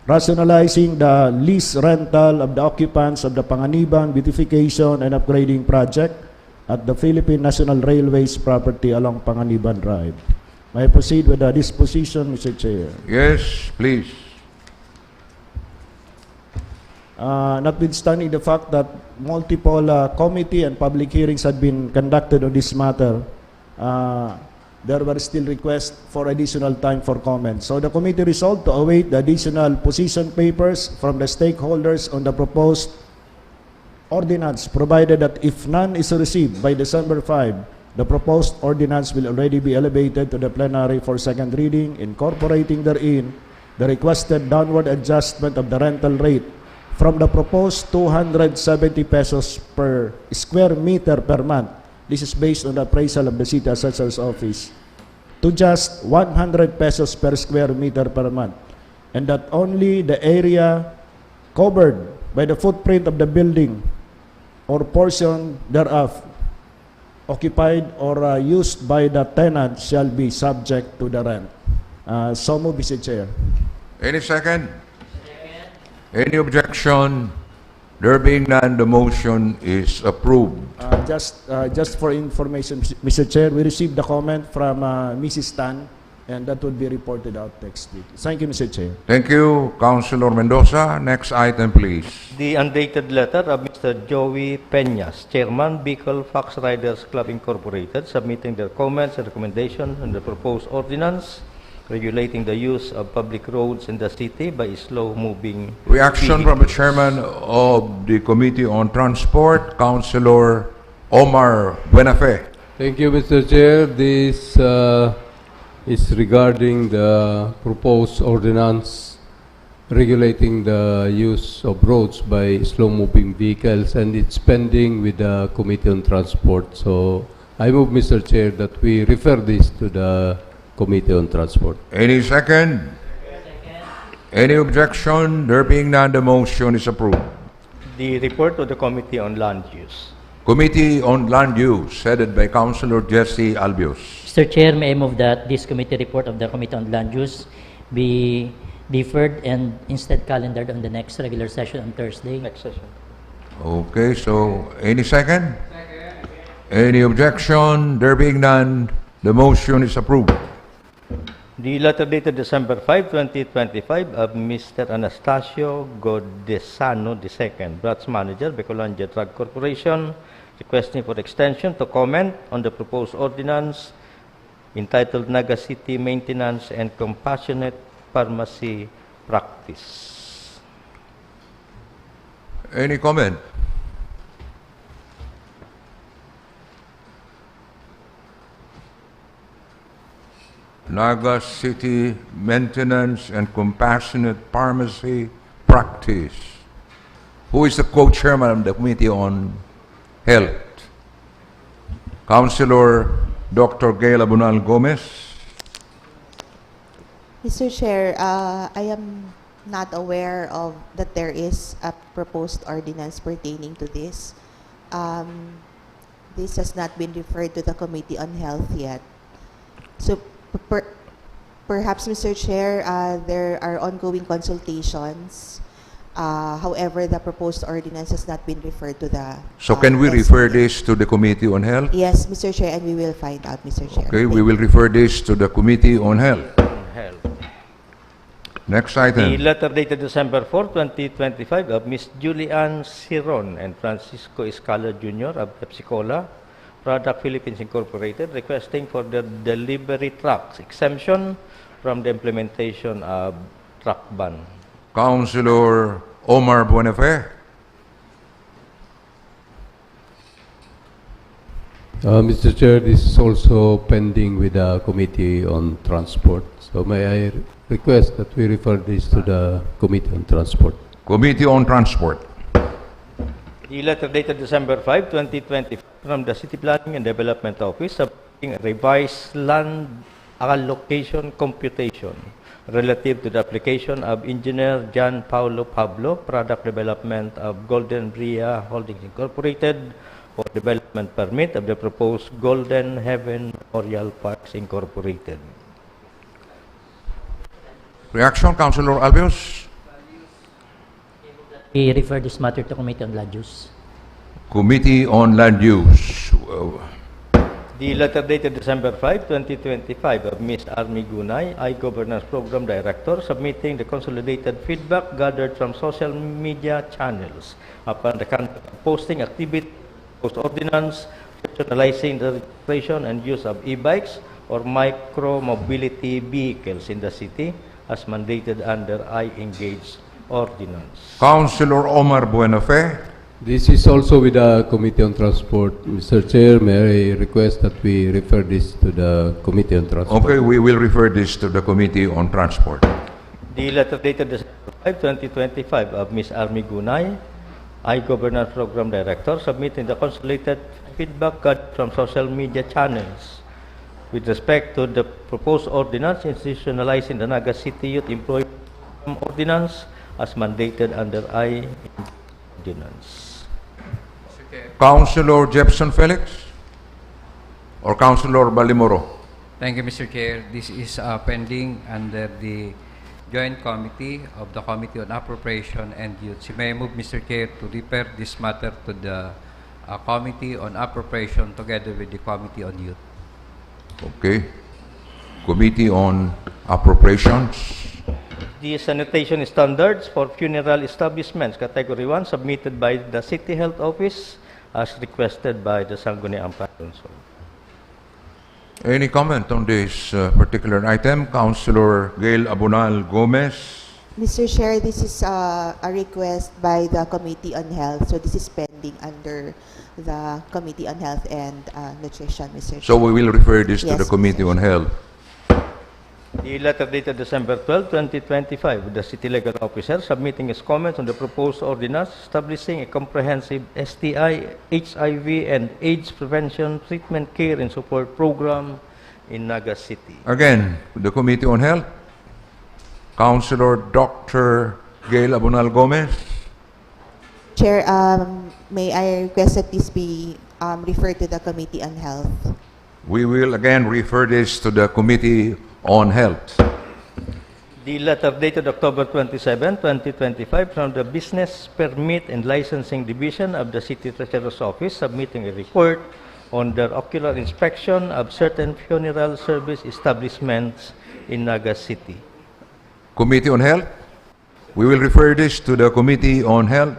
rationalizing the lease rental of the occupants of the Panganiban Beautification and Upgrading Project at the Philippine National Railways property along Panganiban Drive. May I proceed with the disposition, Mr. Chair? Yes, please. Notwithstanding the fact that multiple committee and public hearings had been conducted on this matter, there were still requests for additional time for comment. So the committee resolved to await the additional position papers from the stakeholders on the proposed ordinance, provided that if none is received by December 5, the proposed ordinance will already be elevated to the plenary for second reading, incorporating therein the requested downward adjustment of the rental rate from the proposed 270 pesos per square meter per month. This is based on the appraisal of the City Assessor's Office, to just 100 pesos per square meter per month, and that only the area covered by the footprint of the building or portion thereof occupied or used by the tenant shall be subject to the rent. So move, Mr. Chair. Any second? Any objection? There being none, the motion is approved. Just for information, Mr. Chair, we received the comment from Mrs. Tan, and that will be reported out next week. Thank you, Mr. Chair. Thank you, Councilor Mendoza. Next item, please. The undated letter of Mr. Joey Peñas, Chairman, Bicol Fox Riders Club Incorporated, submitting their comments and recommendations on the proposed ordinance regulating the use of public roads in the city by slow-moving Reaction from the chairman of the Committee on Transport, Councilor Omar Buenafe. Thank you, Mr. Chair. This is regarding the proposed ordinance regulating the use of roads by slow-moving vehicles, and it's pending with the Committee on Transport. So I move, Mr. Chair, that we refer this to the Committee on Transport. Any second? Any objection? There being none, the motion is approved. The report of the Committee on Land Use. Committee on Land Use, headed by Councilor Jesse Albios. Mr. Chair, may I move that this committee report of the Committee on Land Use be deferred and instead calendared on the next regular session on Thursday. Next session. Okay, so any second? Any objection? There being none, the motion is approved. The letter dated December 5, 2025 of Mr. Anastasio Godesano II, Branch Manager, Bicolandia Drug Corporation, requesting for extension to comment on the proposed ordinance entitled Naga City Maintenance and Compassionate Pharmacy Practice. Any comment? Naga City Maintenance and Compassionate Pharmacy Practice. Who is the co-chairman of the Committee on Health? Councilor Dr. Gail Abunal Gomez. Mr. Chair, I am not aware of that there is a proposed ordinance pertaining to this. This has not been referred to the Committee on Health yet. So perhaps, Mr. Chair, there are ongoing consultations However, the proposed ordinance has not been referred to the... So can we refer this to the Committee on Health? Yes, Mr. Chair, and we will find out, Mr. Chair. Okay, we will refer this to the Committee on Health. Next The item. letter dated December 4, 2025 of Ms. Julianne Ciron and Francisco Escala Jr. of Pepsi-Cola Product Philippines Incorporated requesting for the delivery trucks exemption from the implementation of truck ban. Councilor Omar Buenafe. Mr. Chair, this is also pending with the Committee on Transport. So may I request that we refer this to the Committee on Transport. Committee on Transport. The letter dated December 5, 2020 from the City Planning and Development Office submitting a revised land allocation computation relative to the application of Engineer John Paulo Pablo, Product Development of Golden Bria Holdings Incorporated, for development permit of the proposed Golden Heaven Memorial Parks Incorporated. Reaction, Councilor Albios. We refer this matter to Committee on Land Use. Committee on Land Use. The letter dated December 5, 2025 of Ms. Army Gunay, I-Governance Program Director, submitting the consolidated feedback gathered from social media channels upon the conduct of posting activity, post ordinance, personalizing the registration and use of e-bikes or micro-mobility vehicles in the city as mandated under I-Engage Ordinance. Councilor Omar Buenafe. This is also with the Committee on Transport. Mr. Chair, may I request that we refer this to the Committee on Transport? Okay, we will refer this to the Committee on Transport. The letter dated December 5, 2025 of Ms. Army Gunay, I-Governance Program Director, submitting the consolidated feedback gathered from social media channels with respect to the proposed ordinance institutionalizing the Naga City Youth Employment Ordinance as mandated under I-Ordinance. Councilor Jefferson Felix or Councilor Balimoro? Thank you, Mr. Chair. This is pending under the Joint Committee of the Committee on Appropriation and Youth. May I move, Mr. Chair, to refer this matter to the Committee on Appropriation together with the Committee on Youth. Okay. Committee on Appropriations. The sanitation standards for funeral establishments, Category 1, submitted by the City Health Office as requested by the Sangguniang Panlungsod. Any comment on this particular item? Councilor Gail Abunal Gomez. Mr. Chair, this is a request by the Committee on Health. So this is pending under the Committee on Health and Nutrition, Mr. Chair. So we will refer this to Yes, the Committee on Health. The letter dated December 12, 2025, with the City Legal Officer submitting his comments on the proposed ordinance establishing a comprehensive STI, HIV, and AIDS prevention, treatment, care, and support program in Naga City. Again, the Committee on Health. Councilor Dr. Gail Abunal Gomez. Chair, may I request that this be referred to the Committee on Health? We will again refer this to the Committee on Health. The letter dated October 27, 2025 from the Business Permit and Licensing Division of the City Treasurer's Office submitting a report on their ocular inspection of certain funeral service establishments in Naga City. Committee on Health. We will refer this to the Committee on Health.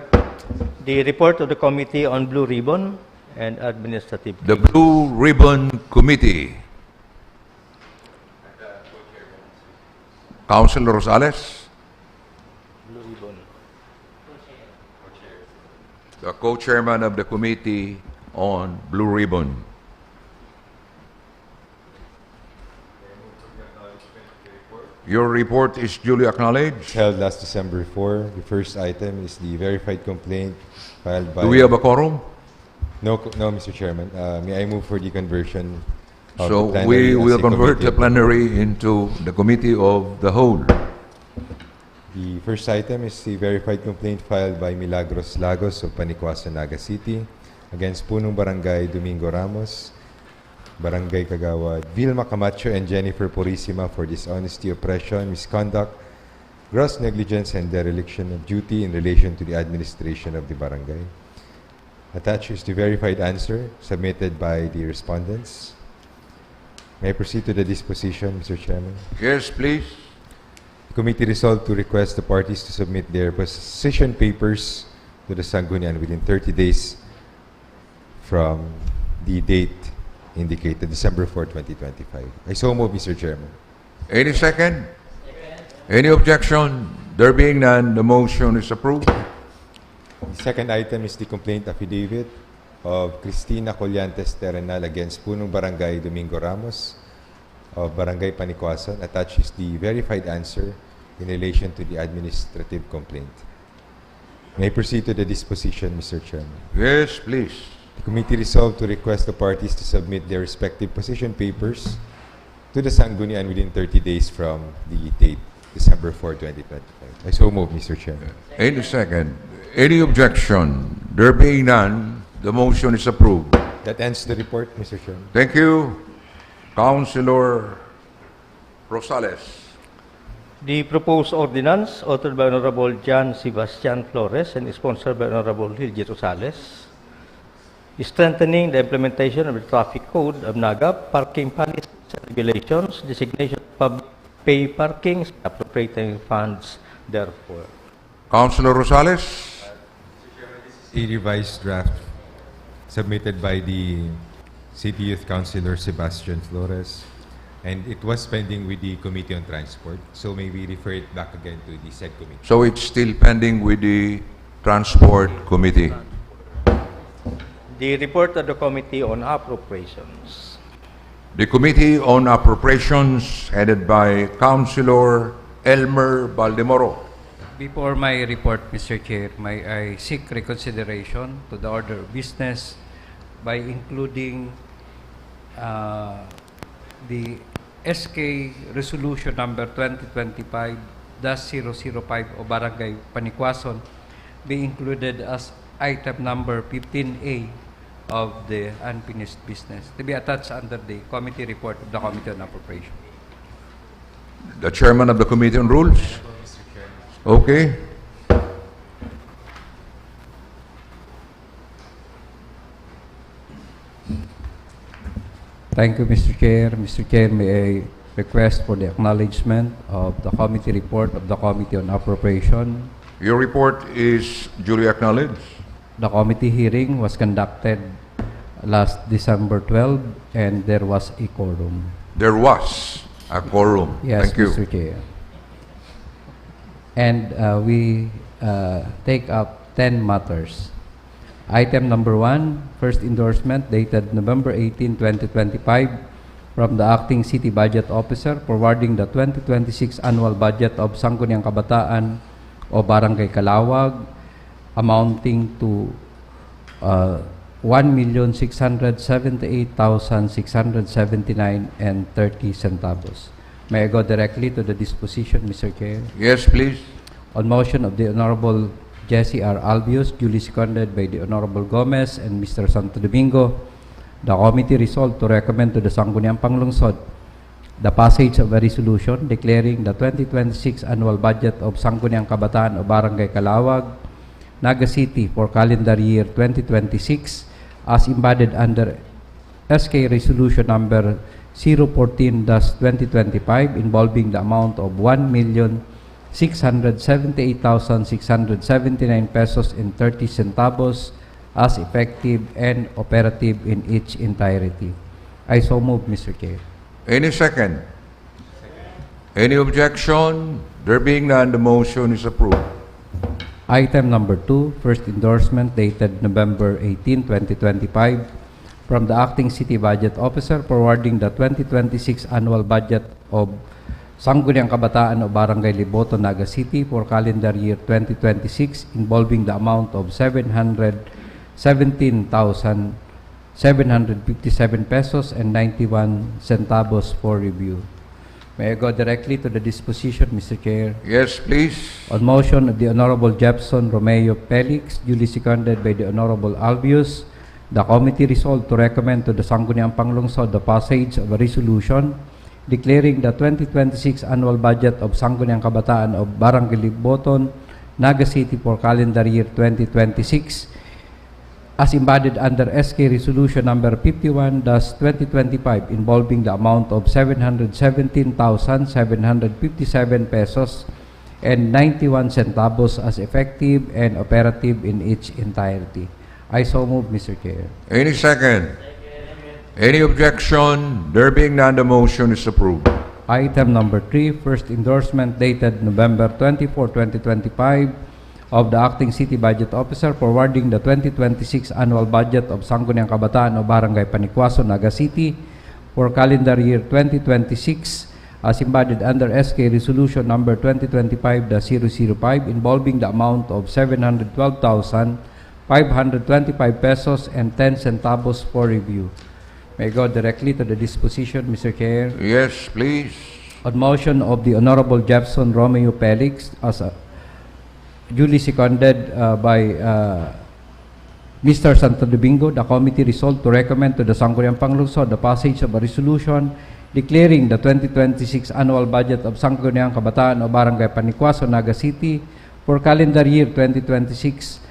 The report of the Committee on Blue Ribbon and Administrative. The Blue Ribbon Committee. Councilor Rosales. Blue Ribbon. The co-chairman of the Committee on Blue Ribbon. Your report is duly acknowledged. Held last December 4. The first item is the verified complaint filed by... Do we have a quorum? No, Mr. Chairman. May I move for the conversion of So the plenary we as will a convert committee the of plenary into the Committee of the Whole. The first item is the verified complaint filed by Milagros Lagos of Panikwasan, Naga City against Punong Barangay Domingo Ramos, Barangay Kagawad, Vilma Camacho, and Jennifer Purisima for dishonesty, oppression, misconduct, gross negligence and dereliction of duty in relation to the administration of the barangay. Attached is the verified answer submitted by the respondents. May I proceed to the disposition, Mr. Chairman? Yes, please. The committee resolved to request the parties to submit their position papers to the Sangguniang within 30 days from the date indicated, December 4, 2025. I so move, Mr. Chairman. Any second? Any objection? There being none, the motion is approved. The second item is the complaint affidavit of Cristina Collantes Terrenal against Punong Barangay Domingo Ramos of Barangay Panikwasan. Attached is the verified answer in relation to the administrative complaint. May I proceed to the disposition, Mr. Chairman? Yes, please. The committee resolved to request the parties to submit their respective position papers to the Sangguniang within 30 days from the date, December 4, 2025. I so move, Mr. Chairman. Any second? Any objection? There being none, the motion is approved. That ends the report, Mr. Chairman. Thank you, Councilor Rosales. The proposed ordinance, authored by Honorable John Sebastian Flores and sponsored by Honorable Hilgy Rosales, is strengthening the implementation of the traffic code of Naga, parking policies and regulations, designation of public pay parkings, appropriating funds therefore. Councilor Rosales. A revised draft submitted by the City Youth Councilor Sebastian Flores, and it was pending with the Committee on Transport, so may we refer it back again to the said committee. So it's still pending with the Transport Committee. The report of the Committee on Appropriations. The Committee on Appropriations, headed by Councilor Elmer Baldemoro. Before my report, Mr. Chair, may I seek reconsideration to the order of business by including the SK Resolution number 2025-005 o Barangay Panikwasan be included as item number 15A of the unfinished business to be attached under the committee report of the Committee on Appropriation. The Chairman of the Committee on Rules. Okay. Thank you, Mr. Chair. Mr. Chair, may I request for the acknowledgement of the committee report of the Committee on Appropriation. Your report is duly acknowledged. The committee hearing was conducted last December 12 and there was a quorum. There was a quorum. Yes, Thank you. Mr. Chair. And we take up 10 matters. Item number 1, first endorsement dated November 18, 2025 from the Acting City Budget Officer forwarding the 2026 annual budget of Sangguniang Kabataan o Barangay Calawag amounting to 1,678,679.30 centavos. May I go directly to the disposition, Mr. Chair? Yes, please. On motion of the Honorable Jesse R. Albius, duly seconded by the Honorable Gomez and Mr. Santo Domingo, the committee resolved to recommend to the Sangguniang Panlungsod the passage of a resolution declaring the 2026 annual budget of Sangguniang Kabataan o Barangay Calawag, Naga City for calendar year 2026 as embodied under SK Resolution number 014-2025 involving the amount of 1,678,679 pesos and 30 centavos as effective and operative in its entirety. I so move, Mr. Chair. Any second? Any objection? There being none, the motion is approved. Item number 2, first endorsement dated November 18, 2025 from the Acting City Budget Officer forwarding the 2026 annual budget of Sangguniang Kabataan o Barangay Liboto, Naga City for calendar year 2026 involving the amount of 717,757 pesos and 91 centavos for review. May I go directly to the disposition, Mr. Chair? Yes, please. On motion of the Honorable Jefferson Romeo Felix, duly seconded by the Honorable Albius, the committee resolved to recommend to the Sangguniang Panlungsod the passage of a resolution declaring the 2026 annual budget of Sangguniang Kabataan of Barangay Liboton, Naga City for calendar year 2026 as embodied under SK Resolution number 51-2025 involving the amount of 717,757 pesos and 91 centavos as effective and operative in its entirety. I so move, Mr. Chair. Any second? Any objection? There being none, the motion is approved. Item number 3, first endorsement dated November 24, 2025 of the Acting City Budget Officer forwarding the 2026 annual budget of Sangguniang Kabataan o Barangay Panikwaso, Naga City for calendar year 2026 as embodied under SK Resolution number 2025-005 involving the amount of 712,525 pesos and 10 centavos for review. May I go directly to the disposition, Mr. Chair? Yes, please. On motion of the Honorable Jefferson Romeo Felix, as duly seconded by Mr. Santo Domingo, the committee resolved to recommend to the Sangguniang Panlungsod the passage of a resolution declaring the 2026 annual budget of Sangguniang Kabataan o Barangay Panikwaso, Naga City for calendar year 2026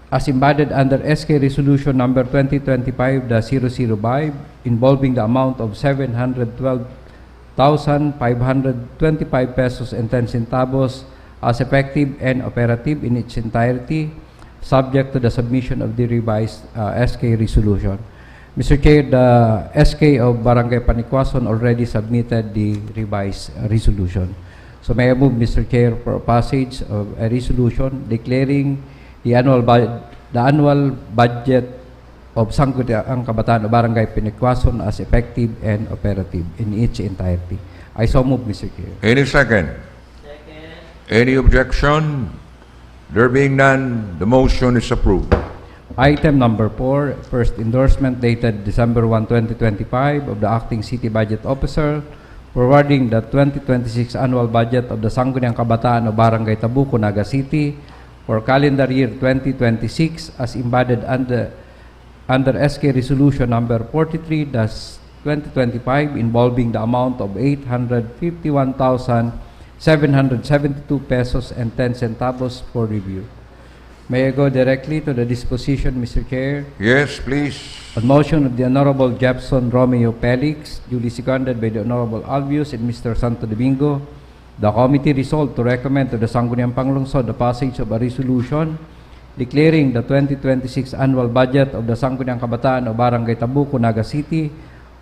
as embodied under SK Resolution number 2025-005 involving the amount of 712,525 pesos and 10 centavos as effective and operative in its entirety, subject to the submission of the revised SK resolution. Mr. Chair, the SK of Barangay Panikwason already submitted the revised resolution. So may I move, Mr. Chair, for passage of a resolution declaring the annual budget of Sangguniang Kabataan o Barangay Panikwason as effective and operative in its entirety. I so move, Mr. Chair. Any second? Any objection? There being none, the motion is approved. Item number 4, first endorsement dated December 1, 2025 of the Acting City Budget Officer forwarding the 2026 annual budget of the Sangguniang Kabataan o Barangay Tabuco, Naga City for calendar year 2026 as embodied under SK Resolution number 43-2025 involving the amount of 851,772 pesos and 10 centavos for review. May I go directly to the disposition, Mr. Chair? Yes, please. On motion of the Honorable Jefferson Romeo Felix, duly seconded by the Honorable Albius and Mr. Santo Domingo, the committee resolved to recommend to the Sangguniang Panlungsod the passage of a resolution declaring the 2026 annual budget of the Sangguniang Kabataan o Barangay Tabuco, Naga City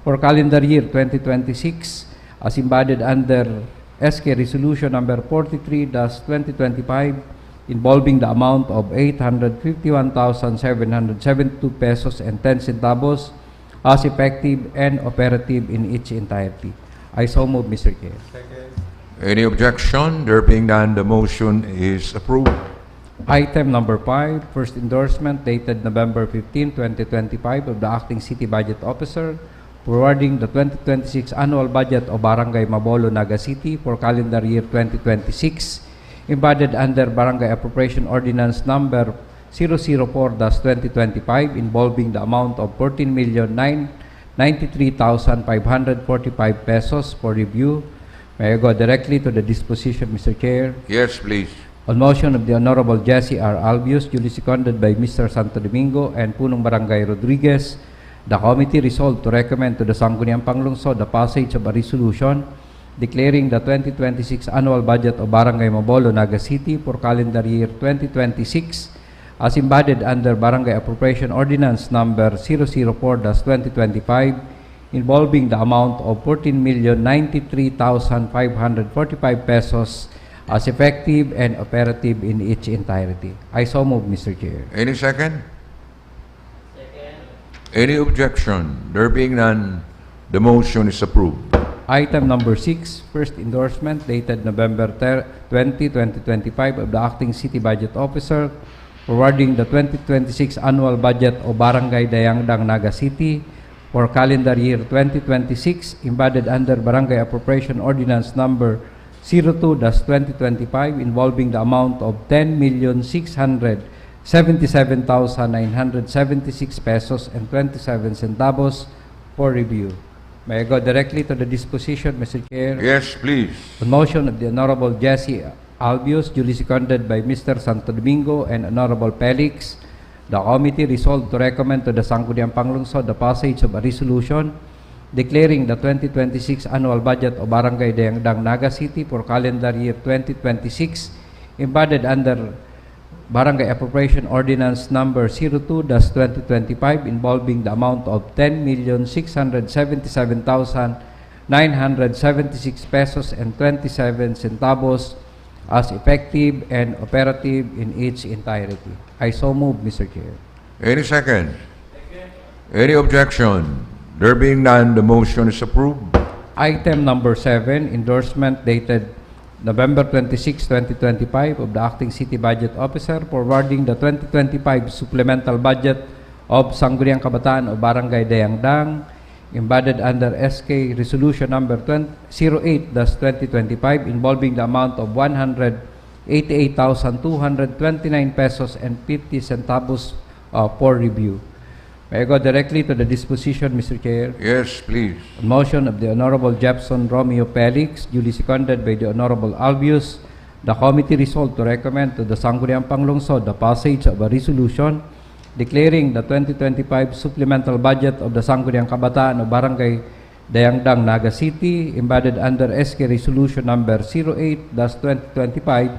for calendar year 2026 as embodied under SK Resolution number 43-2025 involving the amount of 851,772 pesos and 10 centavos as effective and operative in its entirety. I so move, Mr. Chair. Any objection? There being none, the motion is approved. Item number 5, first endorsement dated November 15, 2025 of the Acting City Budget Officer forwarding the 2026 annual budget of Barangay Mabolo, Naga City for calendar year 2026 embodied under Barangay Appropriation Ordinance number 004-2025 involving the amount of 14,993,545 pesos for review. May I go directly to the disposition, Mr. Chair? Yes, please. On motion of the Honorable Jesse R. Albius, duly seconded by Mr. Santo Domingo and Punong Barangay Rodriguez, the committee resolved to recommend to the Sangguniang Panlungsod the passage of a resolution declaring the 2026 annual budget of Barangay Mabolo, Naga City for calendar year 2026 as embodied under Barangay Appropriation Ordinance number 004-2025 involving the amount of 14,093,545 pesos as effective and operative in its entirety. I so move, Mr. Chair. Any second? Any objection? There being none, the motion is approved. Item number 6, first endorsement dated November 20, 2025 of the Acting City Budget Officer forwarding the 2026 annual budget of Barangay Dayangdang, Naga City for calendar year 2026 embodied under Barangay Appropriation Ordinance number 02-2025 involving the amount of 10,677,976 pesos and 27 centavos for review. May I go directly to the disposition, Mr. Chair? Yes, please. On motion of the Honorable Jesse Albius, duly seconded by Mr. Santo Domingo and Honorable Felix, the committee resolved to recommend to the Sangguniang Panlungsod the passage of a resolution declaring the 2026 annual budget of Barangay Dayangdang, Naga City for calendar year 2026 embodied under Barangay Appropriation Ordinance Number 02-2025 involving the amount of 10,677,976 pesos and 27 centavos as effective and operative in its entirety. I so move, Mr. Chair. Any second? Any objection? There being none, the motion is approved. Item number 7, endorsement dated November 26, 2025 of the Acting City Budget Officer forwarding the 2025 supplemental budget of Sangguniang Kabataan of Barangay Dayangdang embodied under SK Resolution number 08-2025 involving the amount of 188,229 pesos and 50 centavos for review. May I go directly to the disposition, Mr. Chair? Yes, please. On motion of the Honorable Jefferson Romeo Felix, duly seconded by the Honorable Albius, the committee resolved to recommend to the Sangguniang Panlungsod the passage of a resolution declaring the 2025 supplemental budget of the Sangguniang Kabataan of Barangay Dayangdang, Naga City, embodied under SK Resolution number 08-2025,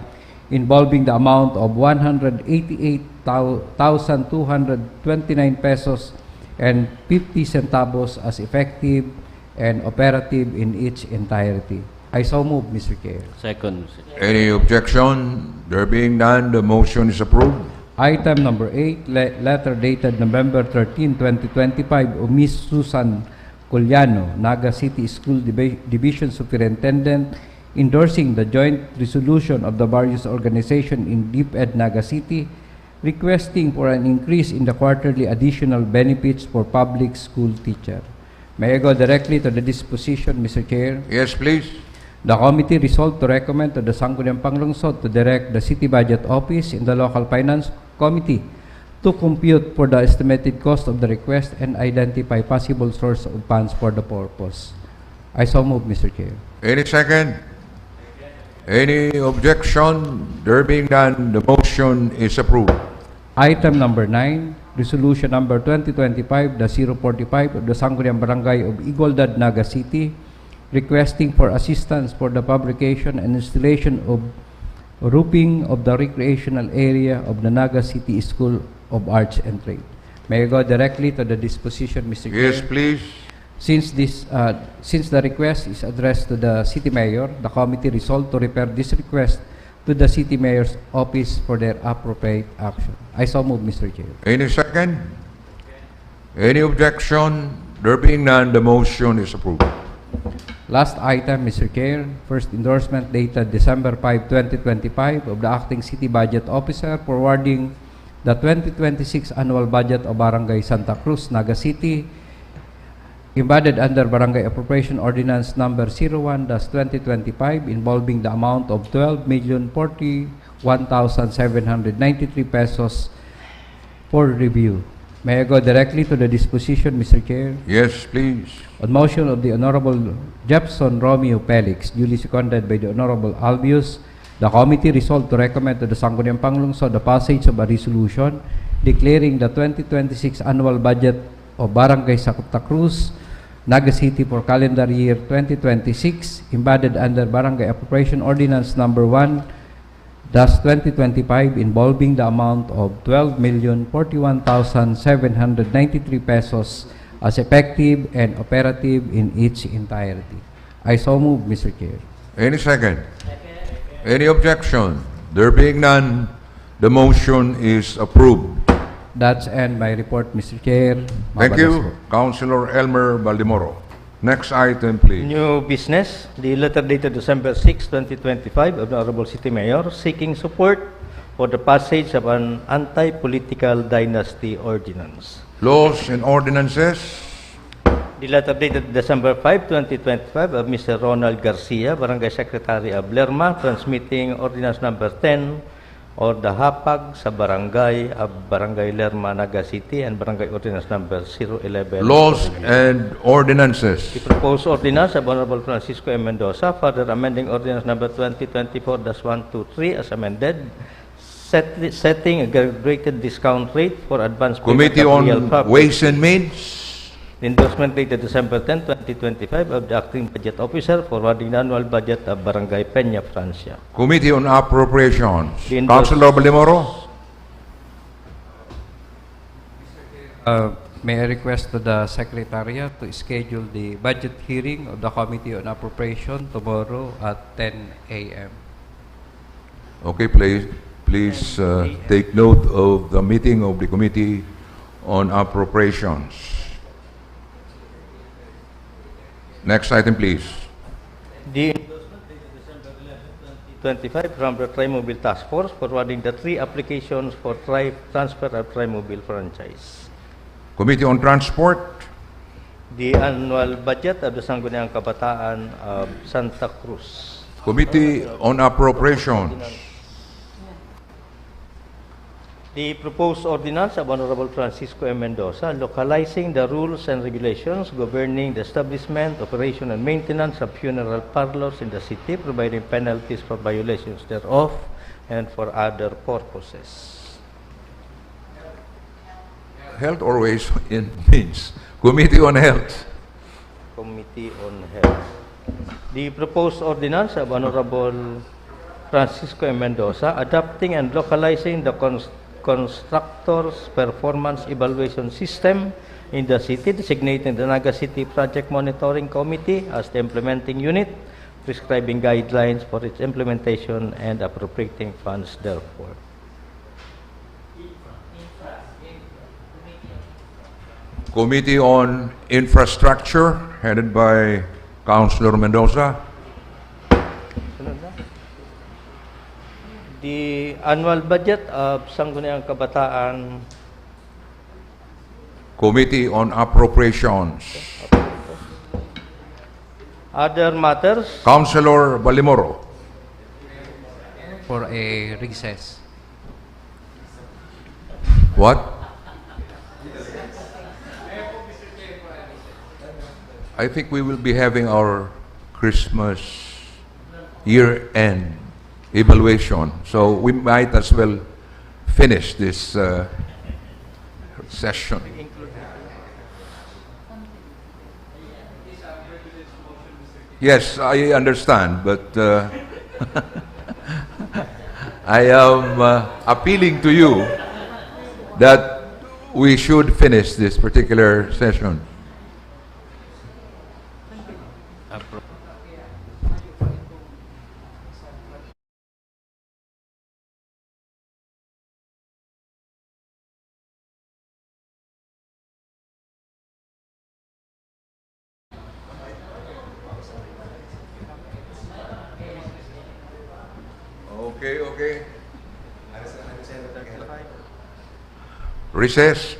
involving the amount of 188,229 pesos and 50 centavos as effective and operative in its entirety. I so move, Mr. Chair. Second. Any objection? There being none, the motion is approved. Item number 8, letter dated November 13, 2025 of Ms. Susan Culiano, Naga City School Division Superintendent, endorsing the joint resolution of the various organizations in DepEd Naga City, requesting for an increase in the quarterly additional benefits for public school teacher. May I go directly to the disposition, Mr. Chair? Yes, please. The committee resolved to recommend to the Sangguniang Panlungsod to direct the City Budget Office in the Local Finance Committee to compute for the estimated cost of the request and identify possible source of funds for the purpose. I so move, Mr. Chair. Any second? Any objection? There being none, the motion is approved. Item number 9, resolution number 2025-045 of the Sangguniang Barangay of Igualdad, Naga City, requesting for assistance for the fabrication and installation of roofing of the recreational area of the Naga City School of Arts and Trade. May I go directly to the disposition, Mr. Chair? Yes, please. Since the request is addressed to the City Mayor, the committee resolved to refer this request to the City Mayor's office for their appropriate action. I so move, Mr. Chair. Any second? Any objection? There being none, the motion is approved. Last item, Mr. Chair, first endorsement dated December 5, 2025 of the Acting City Budget Officer forwarding the 2026 annual budget of Barangay Santa Cruz, Naga City, embodied under Barangay Appropriation Ordinance number 01-2025 involving the amount of 12,041,793 pesos for review. May I go directly to the disposition, Mr. Chair? Yes, please. On motion of the Honorable Jefferson Romeo Felix, duly seconded by the Honorable Albius, the committee resolved to recommend to the Sangguniang Panlungsod the passage of a resolution declaring the 2026 annual budget of Barangay Santa Cruz, Naga City for calendar year 2026, embodied under Barangay Appropriation Ordinance number 1-2025 involving the amount of 12,041,793 pesos as effective and operative in its entirety. I so move, Mr. Chair. Any second? Any objection? There being none, the motion is approved. That's end my report, Mr. Chair. Thank you, Councilor Elmer Baldimoro. Next item, please. New business, the letter dated December 6, 2025 of the Honorable City Mayor seeking support for the passage of an anti-political dynasty ordinance. Laws and ordinances. The letter dated December 5, 2025 of Mr. Ronald Garcia, Barangay Secretary of Lerma, transmitting ordinance number 10 or the hapag sa barangay of Barangay Lerma, Naga City, and Barangay Ordinance Number 011. Laws and ordinances. The proposed ordinance of Honorable Francisco M. Mendoza, further amending Ordinance Number 2024-123 as amended, setting a graduated discount rate for advance Committee payment of real on property. Ways and Means. The endorsement dated December 10, 2025 of the Acting Budget Officer forwarding the annual budget of Barangay Peña, Francia. Committee on Appropriations. The Councilor Balimoro. May I request to the Secretariat to schedule the budget hearing of the Committee on Appropriation tomorrow at 10 a.m. Okay, please take note of the meeting of the Committee on Appropriations. Next item, please. The endorsement dated December 11, 2025 from the Trimobile Task Force forwarding the 3 applications for transfer of Trimobile franchise. Committee on Transport. The annual budget of the Sangguniang Kabataan of Santa Cruz. Committee on Appropriations. The proposed ordinance of Honorable Francisco M. Mendoza localizing the rules and regulations governing the establishment, operation, and maintenance of funeral parlors in the city, providing penalties for violations thereof and for other purposes. Health or Ways and Means. Committee on Health. Committee on Health. The proposed ordinance of Honorable Francisco M. Mendoza adopting and localizing the constructor's performance evaluation system in the city, designating the Naga City Project Monitoring Committee as the implementing unit, prescribing guidelines for its implementation and appropriating funds therefore. Committee on Infrastructure, headed by Councilor Mendoza. The annual budget of Sangguniang Kabataan. Committee on Appropriations. Other matters. Councilor Balimoro. For a recess. What? I think we will be having our Christmas year-end evaluation, so we might as well finish this session. Yes, I understand, but I am appealing to you that we should finish this particular session. Okay. Recess.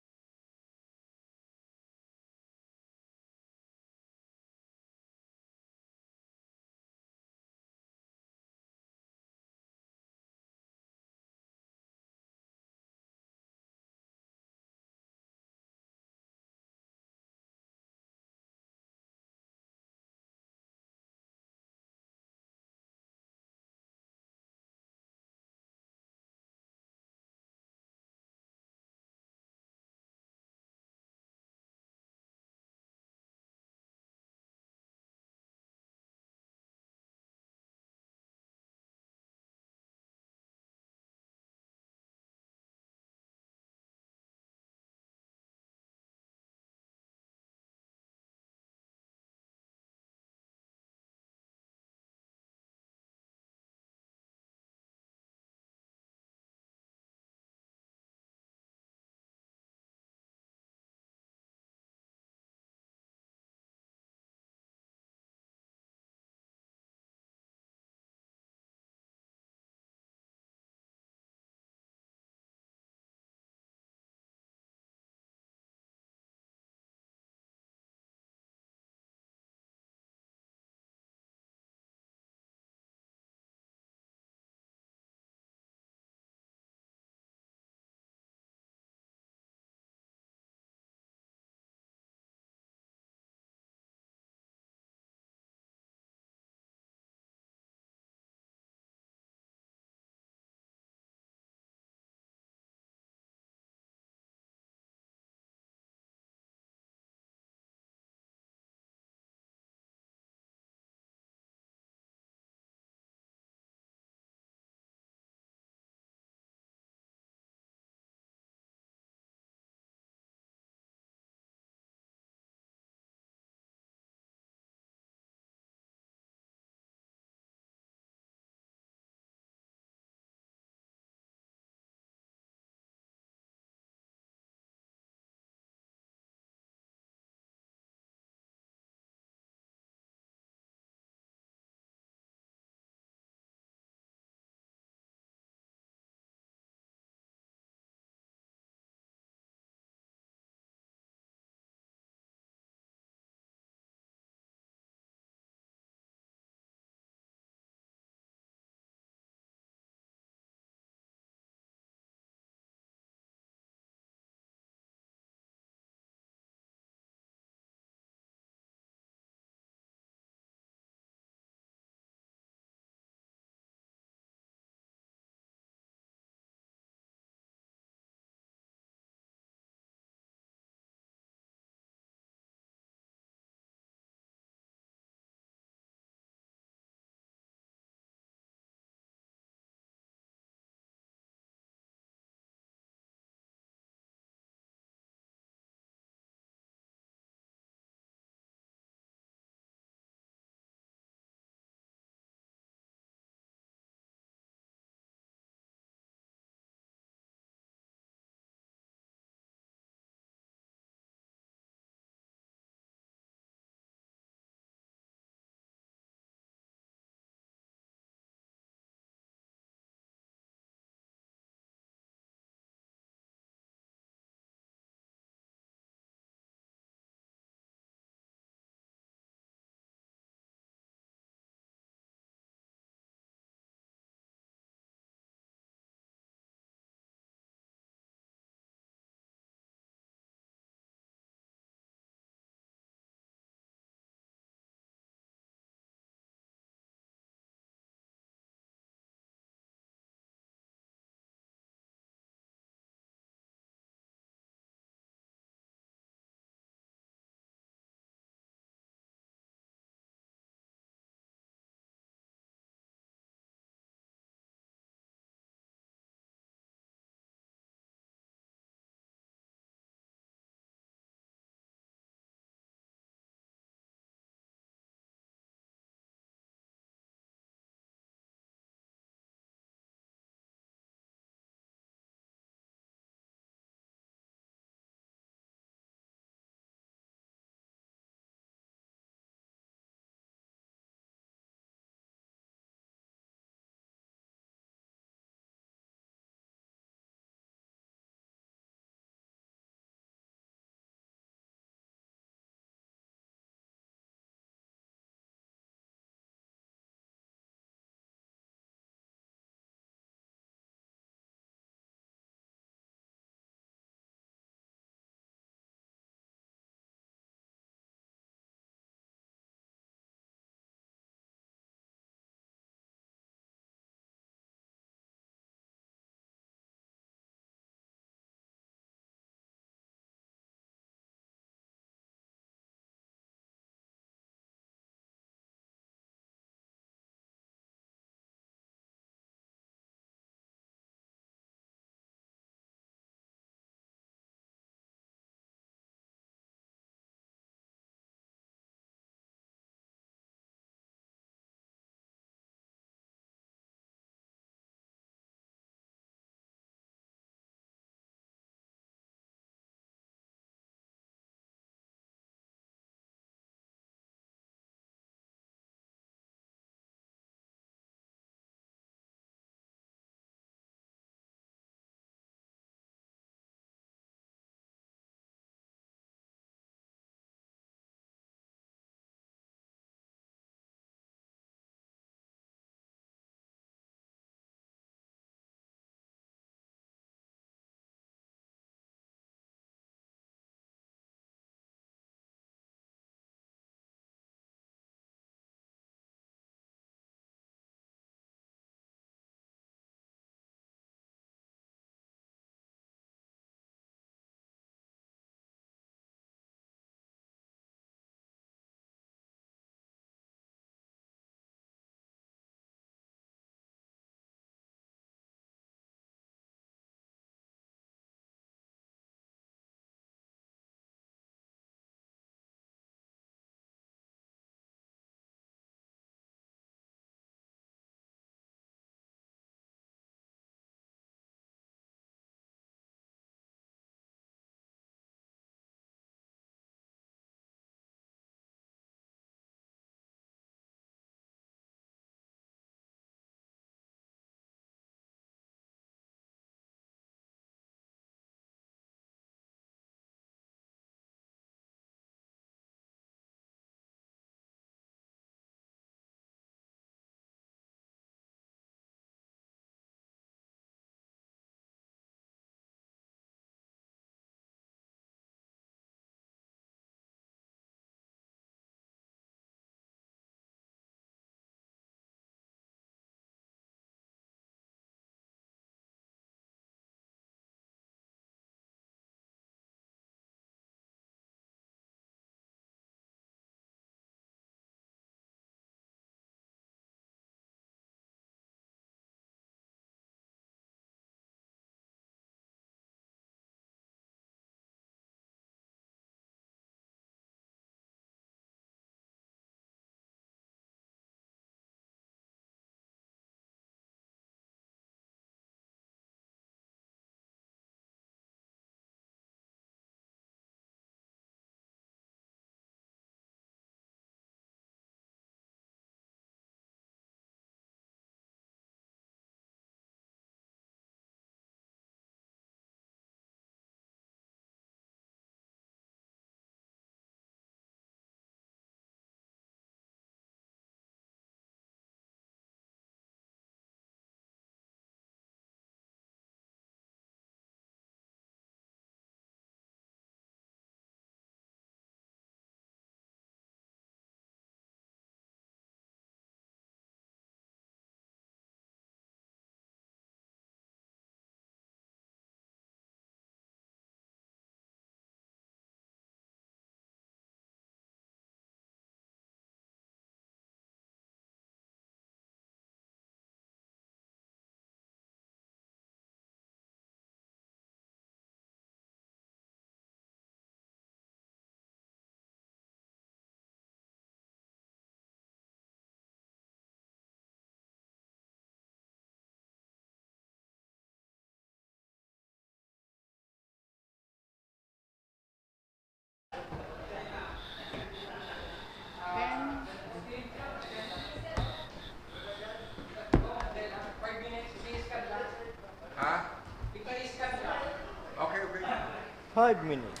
5 minutes.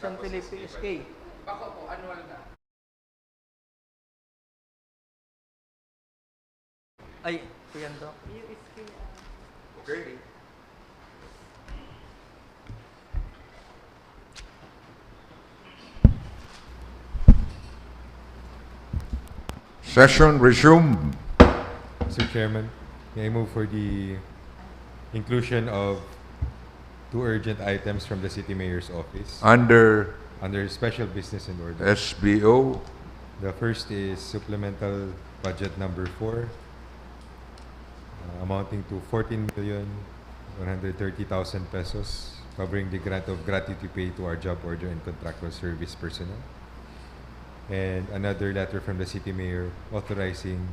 San Felipe, SK. Bako po, annual na. Ay, yan daw. Okay. Session resumed. Mr. Chairman, may I move for the inclusion of two urgent items from the City Mayor's office Under under special business and order. SBO, The first is supplemental budget number 4, amounting to 14,130,000 pesos, covering the grant of gratuity pay to our job order and contractual service personnel. And another letter from the City Mayor authorizing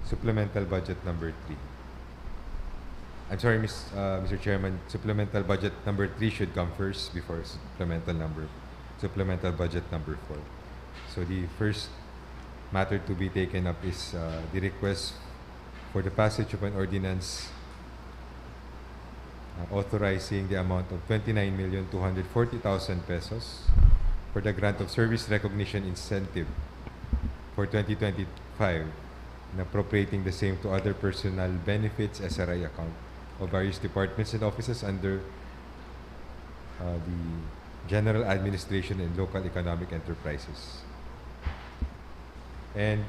supplemental budget number 3. I'm sorry, Mr. Chairman, supplemental budget number 3 should come first before supplemental budget number 4. So the first matter to be taken up is the request for the passage of an ordinance authorizing the amount of 29,240,000 pesos for the grant of service recognition incentive for 2025 and appropriating the same to other personal benefits SRI account of various departments and offices under the General Administration and Local Economic Enterprises. And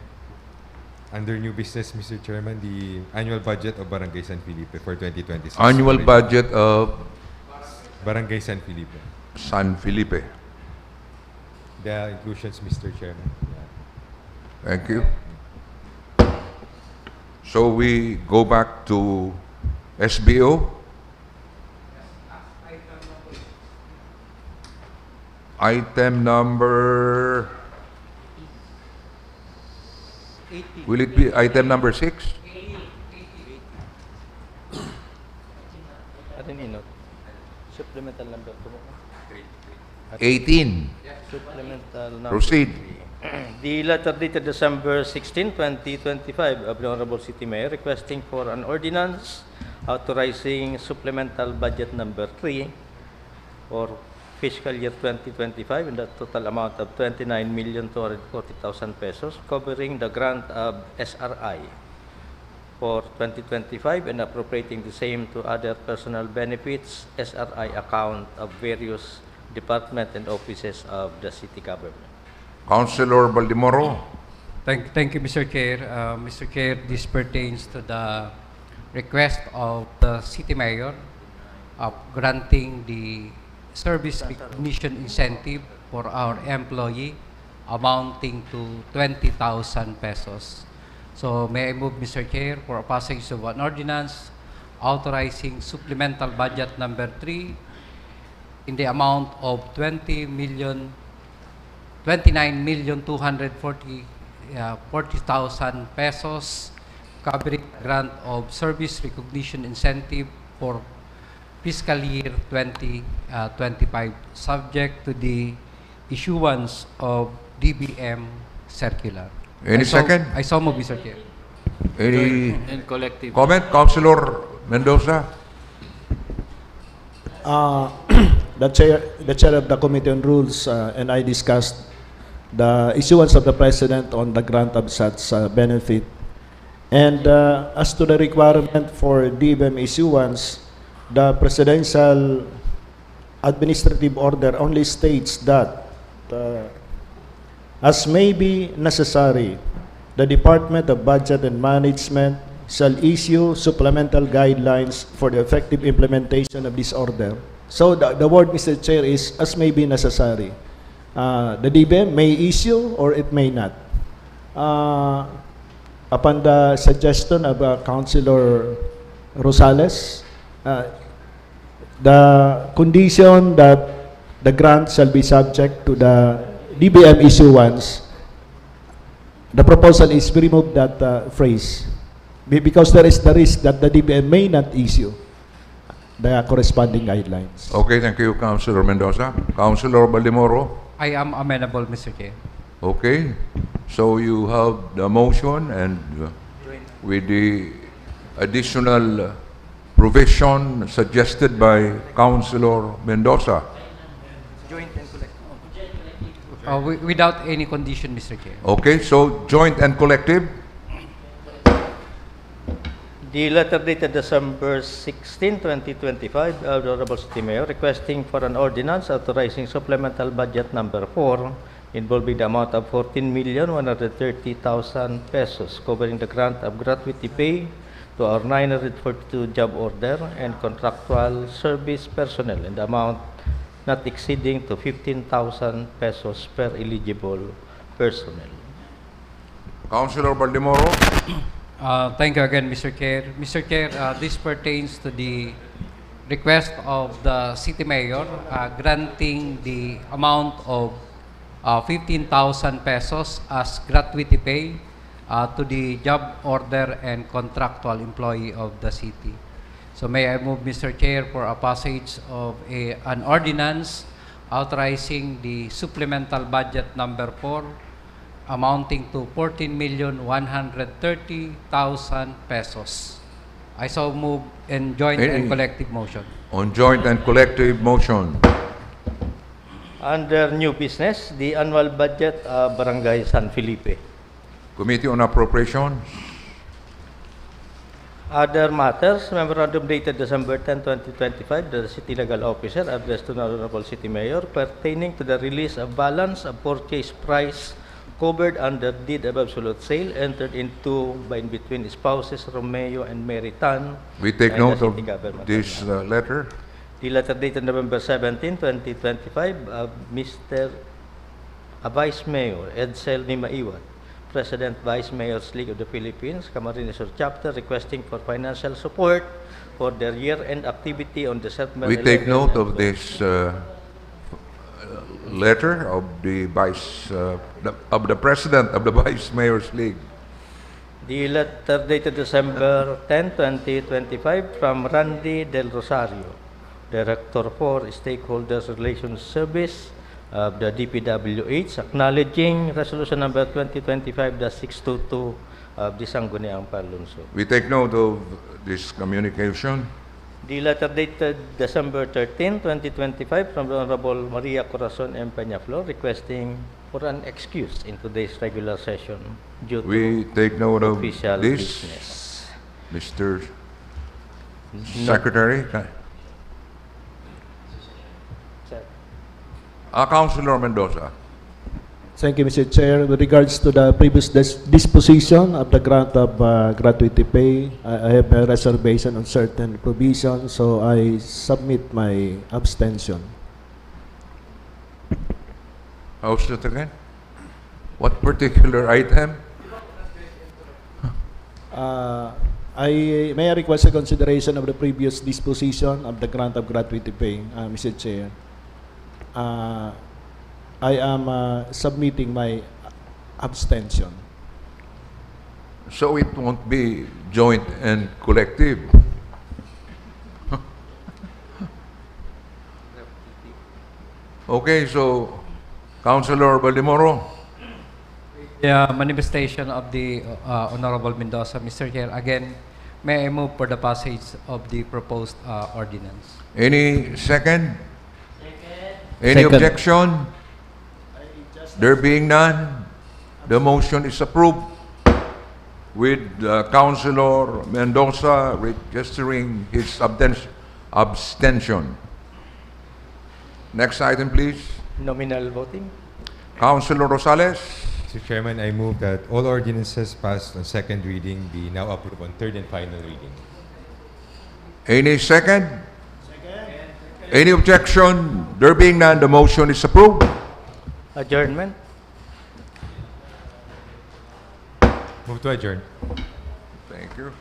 under new business, Mr. Chairman, the annual budget of Barangay San Felipe for 2026. annual budget of Barangay San Felipe. San Felipe. The inclusions, Mr. Chairman. Thank you. So we go back to SBO. Item number, will it be item number 6? Atin inot. Supplemental number 18. Supplemental number Proceed. 3. The letter dated December 16, 2025 of the Honorable City Mayor requesting for an ordinance authorizing supplemental budget number 3 for fiscal year 2025 in the total amount of 29,240,000 pesos, covering the grant of SRI for 2025 and appropriating the same to other personal benefits SRI account of various departments and offices of the city government. Councilor Baldimoro. Thank you, Mr. Chair. Mr. Chair, this pertains to the request of the City Mayor of granting the service recognition incentive for our employee amounting to 20,000 pesos. So may I move, Mr. Chair, for a passage of an ordinance authorizing supplemental budget number 3 in the amount of 29,240,000 pesos, covering grant of service recognition incentive for fiscal year 2025, subject to the issuance of DBM circular. Any second? I so move, Mr. Chair. Any And collective. comment, Councilor Mendoza? The chair of the Committee on Rules and I discussed the issuance of the President on the grant of such benefit. And as to the requirement for DBM issuance, the Presidential Administrative Order only states that as may be necessary, the Department of Budget and Management shall issue supplemental guidelines for the effective implementation of this order. So the word, Mr. Chair, is as may be necessary. The DBM may issue or it may not. Upon the suggestion of Councilor Rosales, the condition that the grant shall be subject to the DBM issuance, the proposal is to remove that phrase because there is the risk that the DBM may not issue the corresponding guidelines. Okay, thank you, Councilor Mendoza. Councilor Baldimoro? I am amenable, Mr. Chair. Okay. So you have the motion and with the additional provision suggested by Councilor Mendoza. Without any condition, Mr. Chair. Okay, so joint and collective. The letter dated December 16, 2025, of the Honorable City Mayor requesting for an ordinance authorizing supplemental budget number 4 involving the amount of 14,130,000 pesos covering the grant of gratuity pay to our 942 job order and contractual service personnel in the amount not exceeding to 15,000 pesos per eligible personnel. Councilor Baldemoro. Thank you again, Mr. Chair. Mr. Chair, this pertains to the request of the City Mayor granting the amount of 15,000 pesos as gratuity pay to the job order and contractual employee of the city. So may I move, Mr. Chair, for a passage of an ordinance authorizing the supplemental budget number 4 amounting to 14,130,000 pesos. I so move in joint and collective motion. On joint and collective motion. Under new business, the annual budget of Barangay San Felipe. Committee on Appropriations. Other matters, memorandum dated December 10, 2025, the City Legal Officer addressed to the Honorable City Mayor pertaining to the release of balance of purchase price covered under deed of absolute sale entered into by in between spouses Romeo and Mary Tan. We take and note the of city government. this letter. The letter dated November 17, 2025, of Mr. Vice Mayor Edsel Nimaiwan, President Vice Mayors League of the Philippines, Camarines Sur Chapter, requesting for financial support for their year-end activity on December We 11 take note and of this letter of the Vice of the President of the Vice Mayors League. The letter dated December 10, 2025, from Randy Del Rosario, Director for Stakeholders Relations Service of the DPWH, acknowledging resolution number 2025-622 of the Sangguniang Panlungsod. We take note of this communication. The letter dated December 13, 2025, from the Honorable Maria Corazon M. Peñaflor, requesting for an excuse in today's regular session due to We take note of official this, business. Mr. Secretary. Councilor Mendoza. Thank you, Mr. Chair. With regards to the previous disposition of the grant of gratuity pay, I have a reservation on certain provisions, so I submit my abstention. How's it again? What particular item? May I request a consideration of the previous disposition of the grant of gratuity pay, Mr. Chair? I am submitting my abstention. So it won't be joint and collective. Okay, so Councilor Baldemoro. The manifestation of the Honorable Mendoza, Mr. Chair, again, may I move for the passage of the proposed ordinance. Any second? Any Second. objection? There being none, the motion is approved with Councilor Mendoza registering his abstention. Next item, please. Nominal voting. Councilor Rosales. Mr. Chairman, I move that all ordinances passed on second reading be now approved on third and final reading. Any second? Any objection? There being none, the motion is approved. Adjournment. Move to adjourn. Thank you.